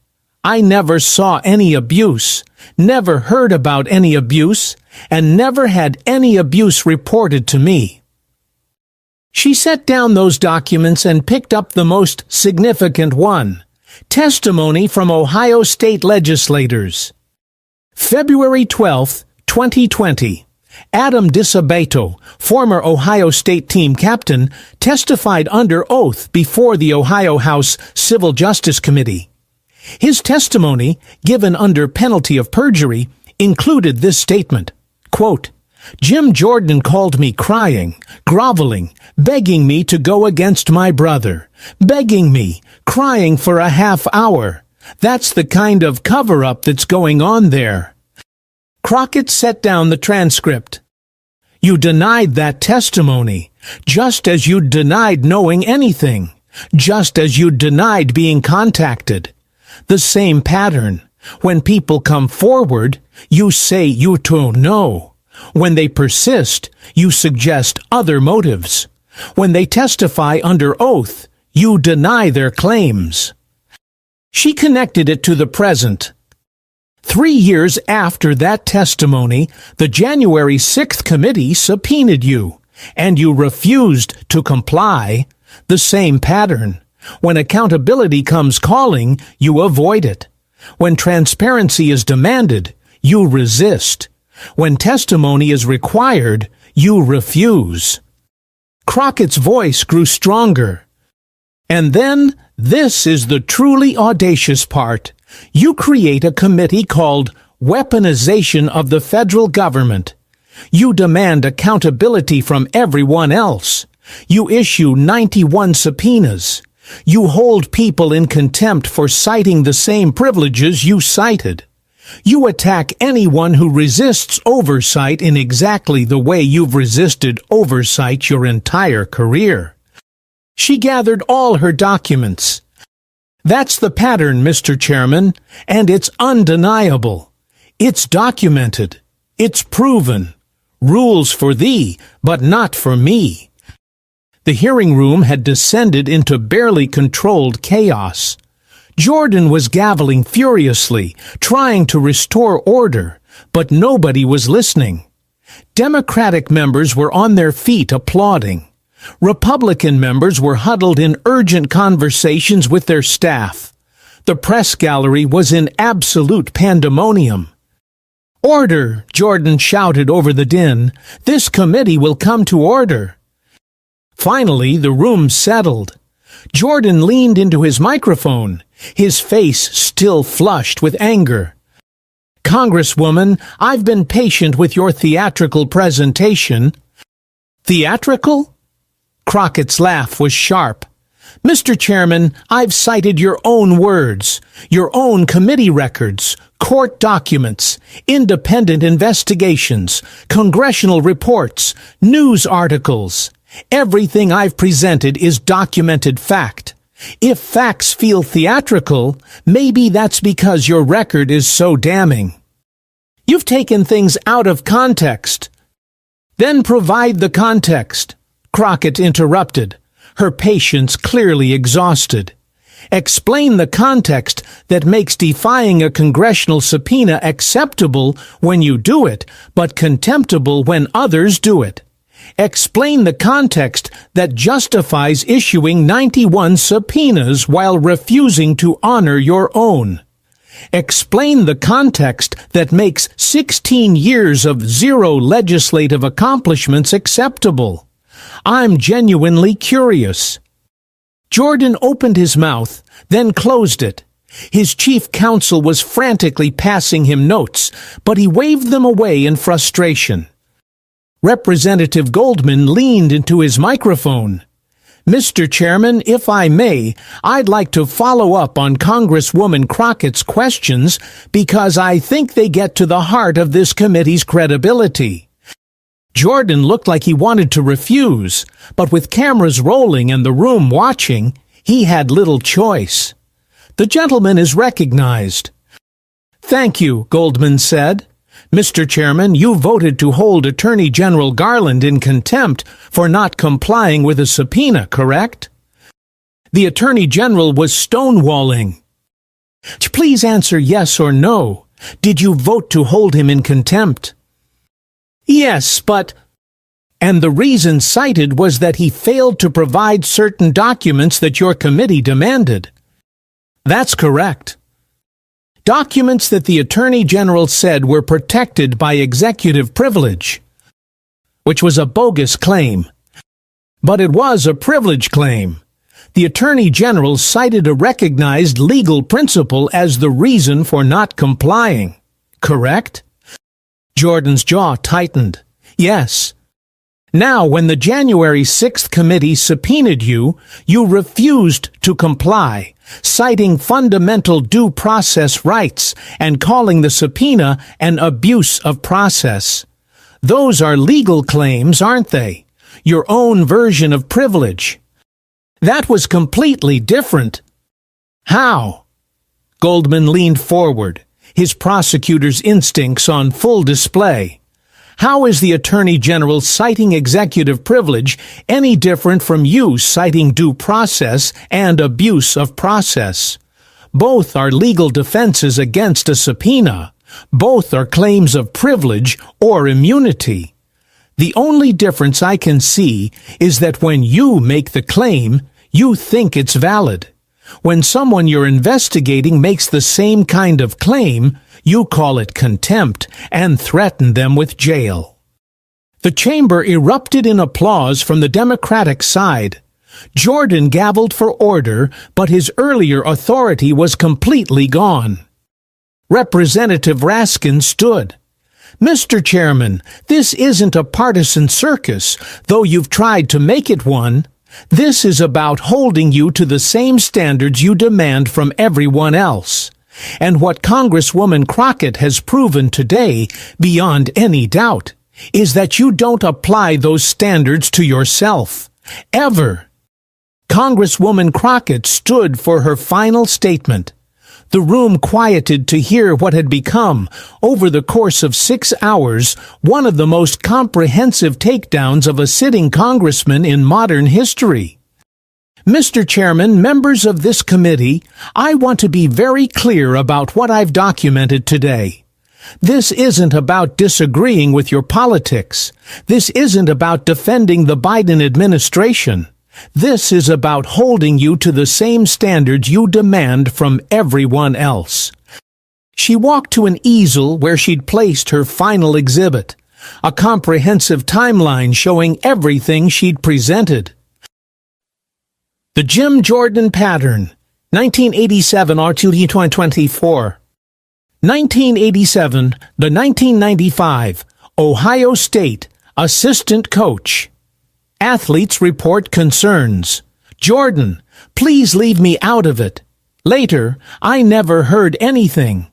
S1: "I never saw any abuse, never heard about any abuse, and never had any abuse reported to me." She set down those documents and picked up the most significant one, testimony from Ohio State legislators. February 12, 2020, Adam DiSabato, former Ohio State team captain, testified under oath before the Ohio House Civil Justice Committee. His testimony, given under penalty of perjury, included this statement, quote, "Jim Jordan called me crying, groveling, begging me to go against my brother, begging me, crying for a half hour. That's the kind of cover-up that's going on there." Crockett set down the transcript. You denied that testimony, just as you denied knowing anything, just as you denied being contacted. The same pattern. When people come forward, you say you don't know. When they persist, you suggest other motives. When they testify under oath, you deny their claims. She connected it to the present. 3 years after that testimony, the January 6th committee subpoenaed you, and you refused to comply. The same pattern. When accountability comes calling, you avoid it. When transparency is demanded, you resist. When testimony is required, you refuse. Crockett's voice grew stronger. And then, this is the truly audacious part. You create a committee called Weaponization of the Federal Government. You demand accountability from everyone else. You issue 91 subpoenas. You hold people in contempt for citing the same privileges you cited. You attack anyone who resists oversight in exactly the way you've resisted oversight your entire career. She gathered all her documents. That's the pattern, Mr. Chairman, and it's undeniable. It's documented. It's proven. Rules for thee, but not for me. The hearing room had descended into barely controlled chaos. Jordan was gaveling furiously, trying to restore order, but nobody was listening. Democratic members were on their feet applauding. Republican members were huddled in urgent conversations with their staff. The press gallery was in absolute pandemonium. "Order!" Jordan shouted over the din. "This committee will come to order." Finally, the room settled. Jordan leaned into his microphone, his face still flushed with anger. "Congresswoman, I've been patient with your theatrical presentation." "Theatrical?" Crockett's laugh was sharp. "Mr. Chairman, I've cited your own words, your own committee records, court documents, independent investigations, congressional reports, news articles. Everything I've presented is documented fact. If facts feel theatrical, maybe that's because your record is so damning. You've taken things out of context." "Then provide the context," Crockett interrupted, her patience clearly exhausted. "Explain the context that makes defying a congressional subpoena acceptable when you do it, but contemptible when others do it. Explain the context that justifies issuing 91 subpoenas while refusing to honor your own. Explain the context that makes 16 years of zero legislative accomplishments acceptable. I'm genuinely curious." Jordan opened his mouth, then closed it. His chief counsel was frantically passing him notes, but he waved them away in frustration. Representative Goldman leaned into his microphone. "Mr. Chairman, if I may, I'd like to follow up on Congresswoman Crockett's questions because I think they get to the heart of this committee's credibility." Jordan looked like he wanted to refuse, but with cameras rolling and the room watching, he had little choice. "The gentleman is recognized." "Thank you," Goldman said. "Mr. Chairman, you voted to hold Attorney General Garland in contempt for not complying with a subpoena, correct?" The Attorney General was stonewalling. "Please answer yes or no. Did you vote to hold him in contempt?" "Yes, but—" "And the reason cited was that he failed to provide certain documents that your committee demanded." "That's correct." "Documents that the Attorney General said were protected by executive privilege," which was a bogus claim. But it was a privilege claim. The Attorney General cited a recognized legal principle as the reason for not complying. Correct? Jordan's jaw tightened. Yes. Now, when the January 6th committee subpoenaed you, you refused to comply, citing fundamental due process rights and calling the subpoena an abuse of process. Those are legal claims, aren't they? Your own version of privilege. That was completely different. How? Goldman leaned forward, his prosecutor's instincts on full display. How is the Attorney General citing executive privilege any different from you citing due process and abuse of process? Both are legal defenses against a subpoena. Both are claims of privilege or immunity. The only difference I can see is that when you make the claim, you think it's valid. When someone you're investigating makes the same kind of claim, you call it contempt and threaten them with jail. The chamber erupted in applause from the Democratic side. Jordan gavelled for order, but his earlier authority was completely gone. Representative Raskin stood. "Mr. Chairman, this isn't a partisan circus, though you've tried to make it one. This is about holding you to the same standards you demand from everyone else. And what Congresswoman Crockett has proven today, beyond any doubt, is that you don't apply those standards to yourself. Ever." Congresswoman Crockett stood for her final statement. The room quieted to hear what had become, over the course of 6 hours, one of the most comprehensive takedowns of a sitting congressman in modern history. Mr. Chairman, members of this committee, I want to be very clear about what I've documented today. This isn't about disagreeing with your politics. This isn't about defending the Biden administration. This is about holding you to the same standards you demand from everyone else. She walked to an easel where she'd placed her final exhibit, a comprehensive timeline showing everything she'd presented. The Jim Jordan Pattern, 1987 or 2024. 1987, the 1995, Ohio State, assistant coach. Athletes report concerns. Jordan, please leave me out of it. Later, I never heard anything.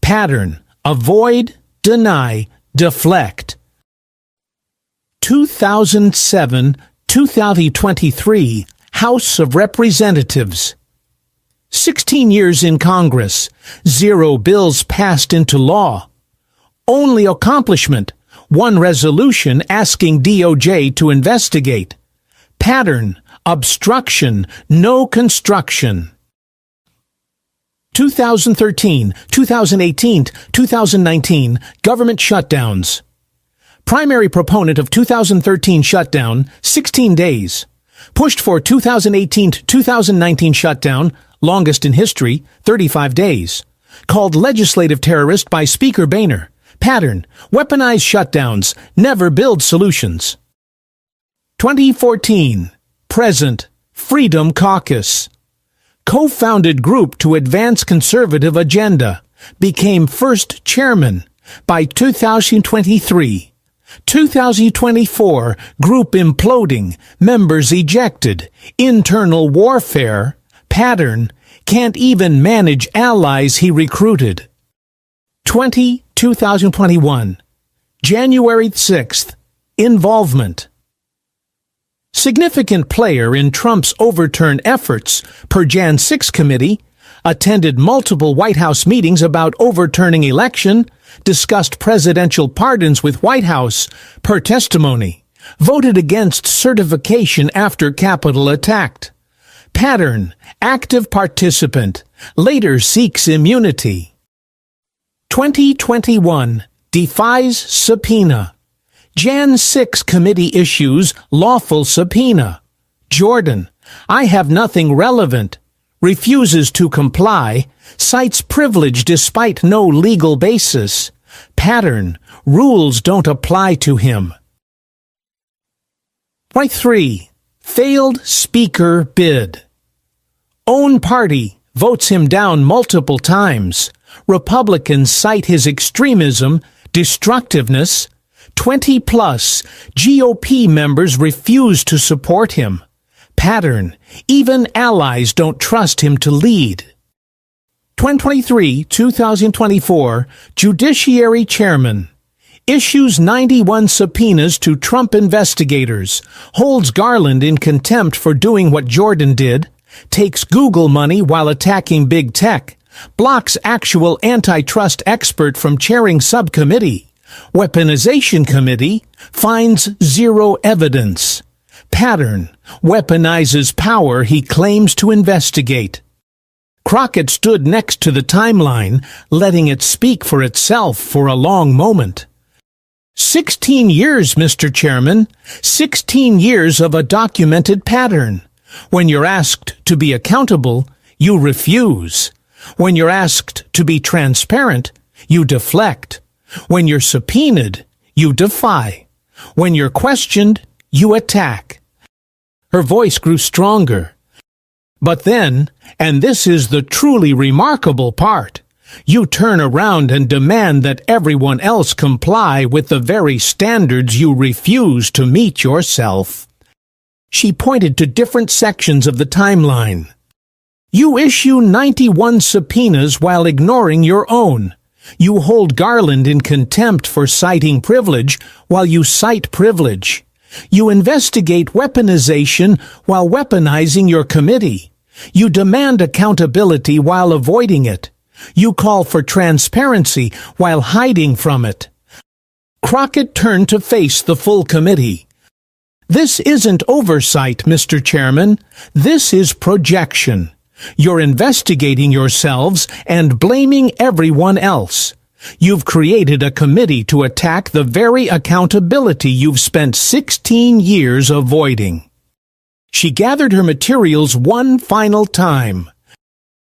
S1: Pattern, avoid, deny, deflect. 2007-2023, House of Representatives. 16 years in Congress, 0 bills passed into law. Only accomplishment, 1 resolution asking DOJ to investigate. Pattern, obstruction, no construction. 2013, 2018, 2019, government shutdowns. Primary proponent of 2013 shutdown, 16 days. Pushed for 2018 to 2019 shutdown, longest in history, 35 days. Called legislative terrorist by Speaker Boehner. Pattern, weaponize shutdowns, never build solutions. 2014, present, Freedom Caucus. Co-founded group to advance conservative agenda. Became first chairman. By 2023. 2024, group imploding, members ejected, internal warfare, Pattern, can't even manage allies he recruited. 2021, January 6th, involvement. Significant player in Trump's overturn efforts, per Jan 6 committee, attended multiple White House meetings about overturning election, discussed presidential pardons with White House, per testimony, voted against certification after Capitol attacked. Pattern, active participant, later seeks immunity. 2021, defies subpoena. Jan 6 committee issues lawful subpoena. Jordan, I have nothing relevant. Refuses to comply, cites privilege despite no legal basis. Pattern, rules don't apply to him. Point 3. Failed speaker bid. Own party votes him down multiple times. Republicans cite his extremism, destructiveness. 20-plus GOP members refuse to support him. Pattern, even allies don't trust him to lead. 2023-2024, Judiciary Chairman. Issues 91 subpoenas to Trump investigators. Holds Garland in contempt for doing what Jordan did. Takes Google money while attacking big tech. Blocks actual antitrust expert from chairing subcommittee. Weaponization committee. Finds 0 evidence. Pattern, weaponizes power he claims to investigate. Crockett stood next to the timeline, letting it speak for itself for a long moment. 16 years, Mr. Chairman. 16 years of a documented pattern. When you're asked to be accountable, you refuse. When you're asked to be transparent, you deflect. When you're subpoenaed, you defy. When you're questioned, you attack. Her voice grew stronger. But then, and this is the truly remarkable part, you turn around and demand that everyone else comply with the very standards you refuse to meet yourself. She pointed to different sections of the timeline. You issue 91 subpoenas while ignoring your own. You hold Garland in contempt for citing privilege while you cite privilege. You investigate weaponization while weaponizing your committee. You demand accountability while avoiding it. You call for transparency while hiding from it. Crockett turned to face the full committee. This isn't oversight, Mr. Chairman. This is projection. You're investigating yourselves and blaming everyone else. You've created a committee to attack the very accountability you've spent 16 years avoiding. She gathered her materials one final time.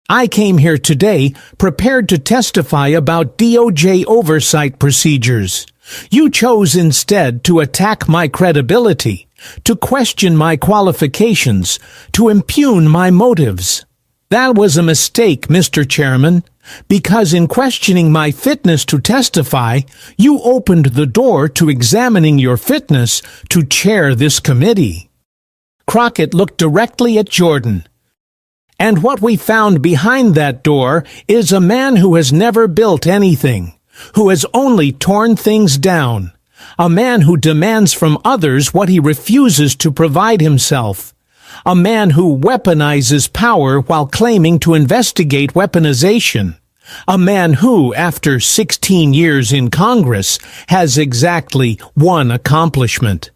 S1: I came here today prepared to testify about DOJ oversight procedures. You chose instead to attack my credibility, to question my qualifications, to impugn my motives. That was a mistake, Mr. Chairman, because in questioning my fitness to testify, you opened the door to examining your fitness to chair this committee. Crockett looked directly at Jordan. And what we found behind that door is a man who has never built anything, who has only torn things down, a man who demands from others what he refuses to provide himself, a man who weaponizes power while claiming to investigate weaponization, a man who, after 16 years in Congress, has exactly one accomplishment,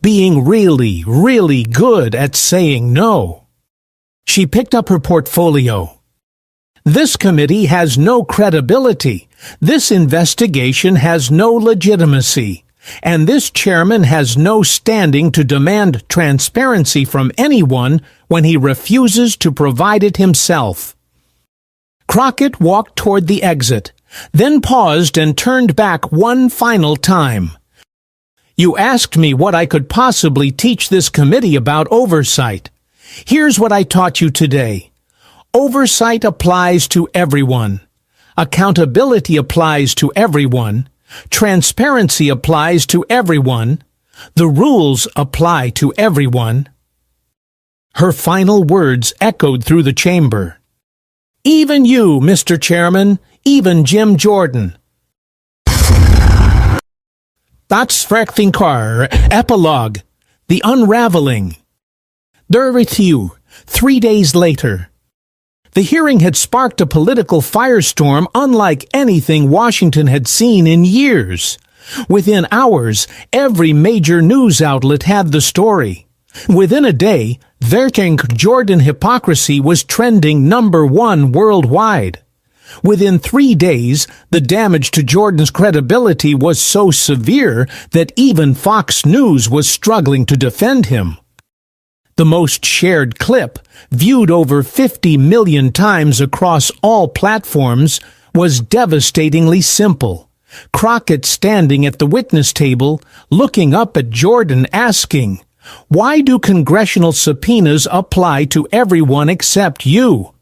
S1: being really, really good at saying no. She picked up her portfolio. This committee has no credibility. This investigation has no legitimacy. And this chairman has no standing to demand transparency from anyone when he refuses to provide it himself. Crockett walked toward the exit, then paused and turned back one final time. You asked me what I could possibly teach this committee about oversight. Here's what I taught you today. Oversight applies to everyone. Accountability applies to everyone. Transparency applies to everyone. The rules apply to everyone. Her final words echoed through the chamber. Even you, Mr. Chairman, even Jim Jordan. That's Frekfinkar. Epilogue. The Unraveling. There with you, 3 days later. The hearing had sparked a political firestorm unlike anything Washington had seen in years. Within hours, every major news outlet had the story. Within a day, Verkenk Jordan hypocrisy was trending #1 worldwide. Within 3 days, the damage to Jordan's credibility was so severe that even Fox News was struggling to defend him. The most shared clip, viewed over 50 million times across all platforms, was devastatingly simple. Crockett standing at the witness table, looking up at Jordan asking, "Why do congressional subpoenas apply to everyone except you?"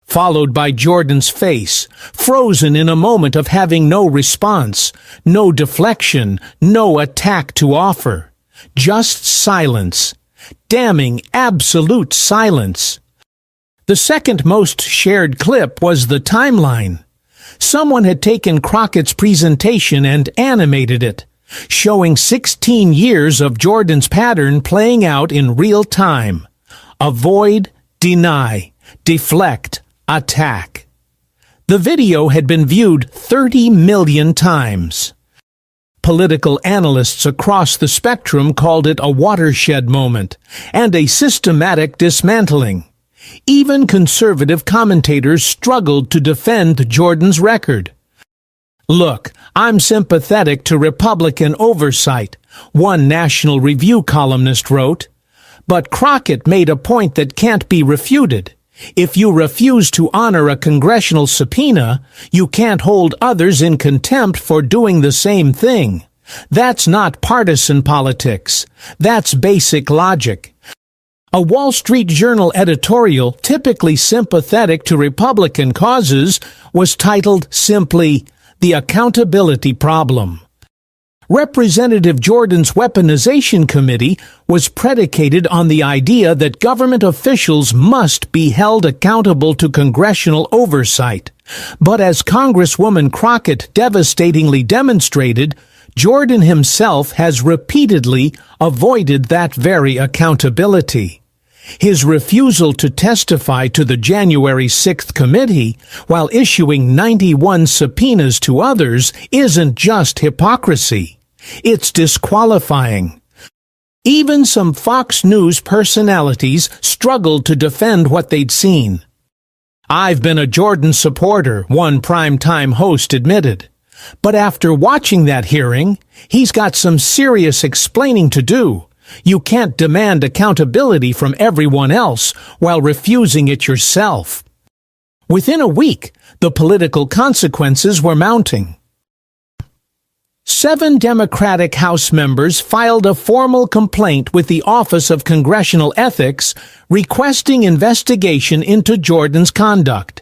S1: Followed by Jordan's face, frozen in a moment of having no response, no deflection, no attack to offer. Just silence. Damning, absolute silence. The second most shared clip was the timeline. Someone had taken Crockett's presentation and animated it, showing 16 years of Jordan's pattern playing out in real time. Avoid, deny, deflect, attack. The video had been viewed 30 million times. Political analysts across the spectrum called it a watershed moment and a systematic dismantling. Even conservative commentators struggled to defend Jordan's record. "Look, I'm sympathetic to Republican oversight," one National Review columnist wrote. But Crockett made a point that can't be refuted. If you refuse to honor a congressional subpoena, you can't hold others in contempt for doing the same thing. That's not partisan politics. That's basic logic. A Wall Street Journal editorial, typically sympathetic to Republican causes, was titled simply, "The Accountability Problem." Representative Jordan's Weaponization Committee was predicated on the idea that government officials must be held accountable to congressional oversight. But as Congresswoman Crockett devastatingly demonstrated, Jordan himself has repeatedly avoided that very accountability. His refusal to testify to the January 6th committee, while issuing 91 subpoenas to others, isn't just hypocrisy. It's disqualifying. Even some Fox News personalities struggled to defend what they'd seen. "I've been a Jordan supporter," one primetime host admitted. "But after watching that hearing, he's got some serious explaining to do. You can't demand accountability from everyone else while refusing it yourself." Within a week, the political consequences were mounting. 7 Democratic House members filed a formal complaint with the Office of Congressional Ethics requesting investigation into Jordan's conduct.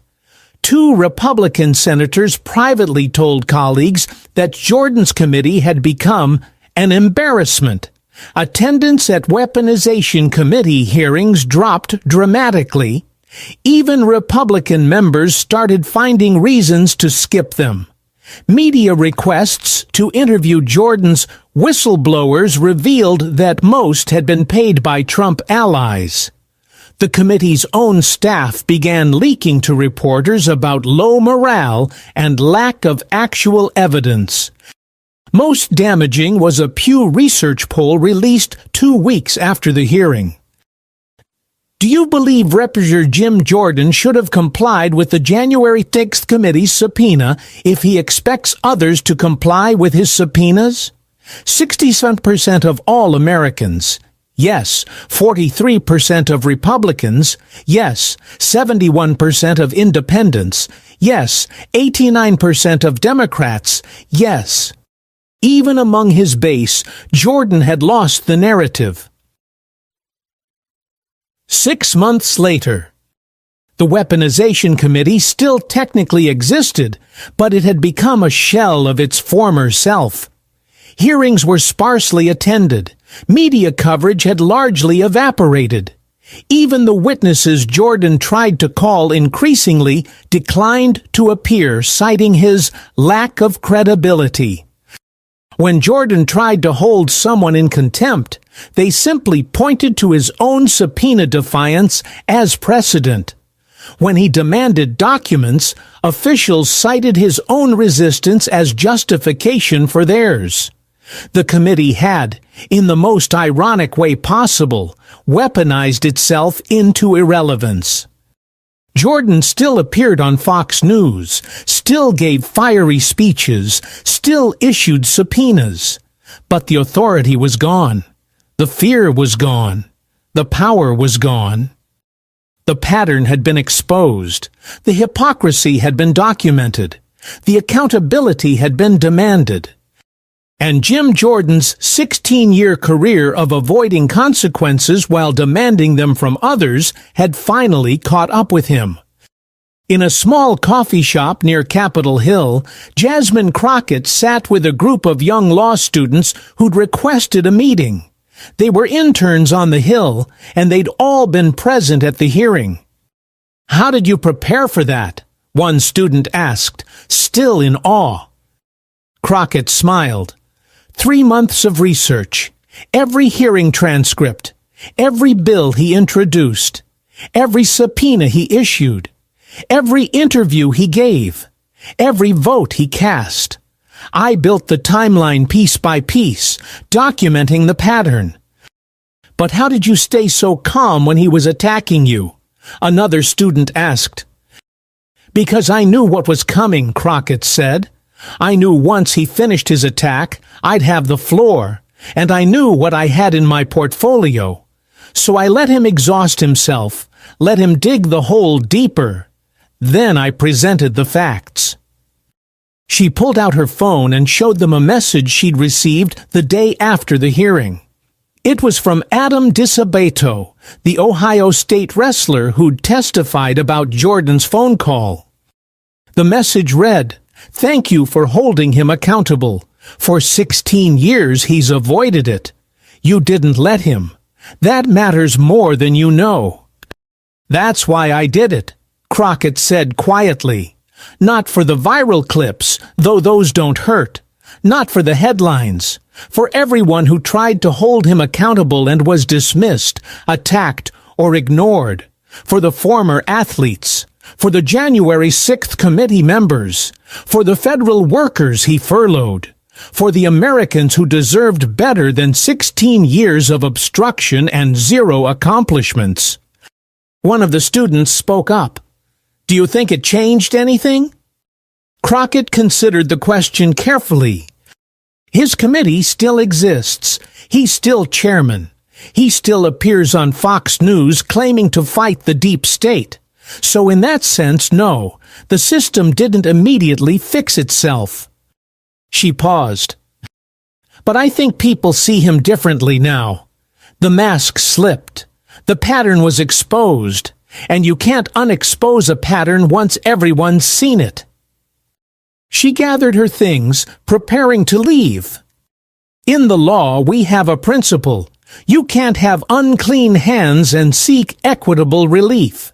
S1: 2 Republican senators privately told colleagues that Jordan's committee had become an embarrassment. Attendance at weaponization committee hearings dropped dramatically. Even Republican members started finding reasons to skip them. Media requests to interview Jordan's whistleblowers revealed that most had been paid by Trump allies. The committee's own staff began leaking to reporters about low morale and lack of actual evidence. Most damaging was a Pew Research poll released 2 weeks after the hearing. Do you believe Representative Jim Jordan should have complied with the January 6th committee's subpoena if he expects others to comply with his subpoenas? 67% of all Americans, yes. 43% of Republicans, yes. 71% of independents, yes. 89% of Democrats, yes. Even among his base, Jordan had lost the narrative. 6 months later, the Weaponization Committee still technically existed, but it had become a shell of its former self. Hearings were sparsely attended. Media coverage had largely evaporated. Even the witnesses Jordan tried to call increasingly declined to appear, citing his lack of credibility. When Jordan tried to hold someone in contempt, they simply pointed to his own subpoena defiance as precedent. When he demanded documents, officials cited his own resistance as justification for theirs. The committee had, in the most ironic way possible, weaponized itself into irrelevance. Jordan still appeared on Fox News, still gave fiery speeches, still issued subpoenas. But the authority was gone. The fear was gone. The power was gone. The pattern had been exposed. The hypocrisy had been documented. The accountability had been demanded. And Jim Jordan's 16-year career of avoiding consequences while demanding them from others had finally caught up with him. In a small coffee shop near Capitol Hill, Jasmine Crockett sat with a group of young law students who'd requested a meeting. They were interns on the Hill, and they'd all been present at the hearing. "How did you prepare for that?" one student asked, still in awe. Crockett smiled. 3 months of research, every hearing transcript, every bill he introduced, every subpoena he issued, every interview he gave, every vote he cast. I built the timeline piece by piece, documenting the pattern. "But how did you stay so calm when he was attacking you?" another student asked. "Because I knew what was coming," Crockett said. "I knew once he finished his attack, I'd have the floor, and I knew what I had in my portfolio. So I let him exhaust himself, let him dig the hole deeper. Then I presented the facts." She pulled out her phone and showed them a message she'd received the day after the hearing. It was from Adam DiSabato, the Ohio State wrestler who'd testified about Jordan's phone call. The message read, "Thank you for holding him accountable. For 16 years he's avoided it. You didn't let him. That matters more than you know." "That's why I did it," Crockett said quietly. "Not for the viral clips, though those don't hurt. Not for the headlines. For everyone who tried to hold him accountable and was dismissed, attacked, or ignored, for the former athletes, for the January 6th committee members, for the federal workers he furloughed, for the Americans who deserved better than 16 years of obstruction and zero accomplishments. One of the students spoke up. "Do you think it changed anything?" Crockett considered the question carefully. His committee still exists. He's still chairman. He still appears on Fox News claiming to fight the deep state. So in that sense, no, the system didn't immediately fix itself. She paused. But I think people see him differently now. The mask slipped. The pattern was exposed. And you can't unexpose a pattern once everyone's seen it. She gathered her things, preparing to leave. In the law, we have a principle. You can't have unclean hands and seek equitable relief.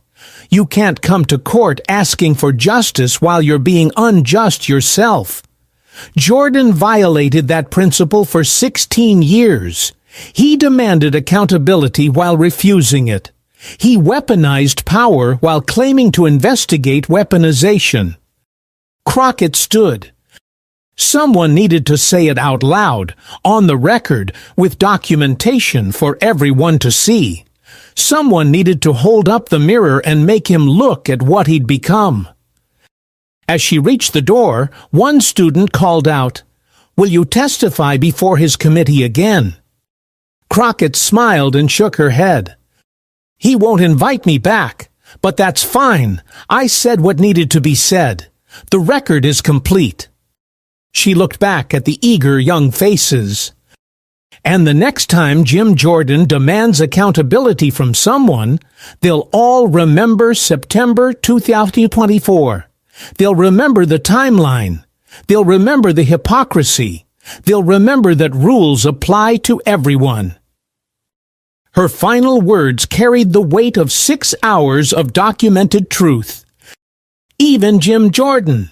S1: You can't come to court asking for justice while you're being unjust yourself. Jordan violated that principle for 16 years. He demanded accountability while refusing it. He weaponized power while claiming to investigate weaponization. Crockett stood. Someone needed to say it out loud, on the record, with documentation for everyone to see. Someone needed to hold up the mirror and make him look at what he'd become. As she reached the door, one student called out, "Will you testify before his committee again?" Crockett smiled and shook her head. "He won't invite me back, but that's fine. I said what needed to be said. The record is complete." She looked back at the eager young faces. And the next time Jim Jordan demands accountability from someone, they'll all remember September 2024. They'll remember the timeline. They'll remember the hypocrisy. They'll remember that rules apply to everyone. Her final words carried the weight of 6 hours of documented truth. Even Jim Jordan,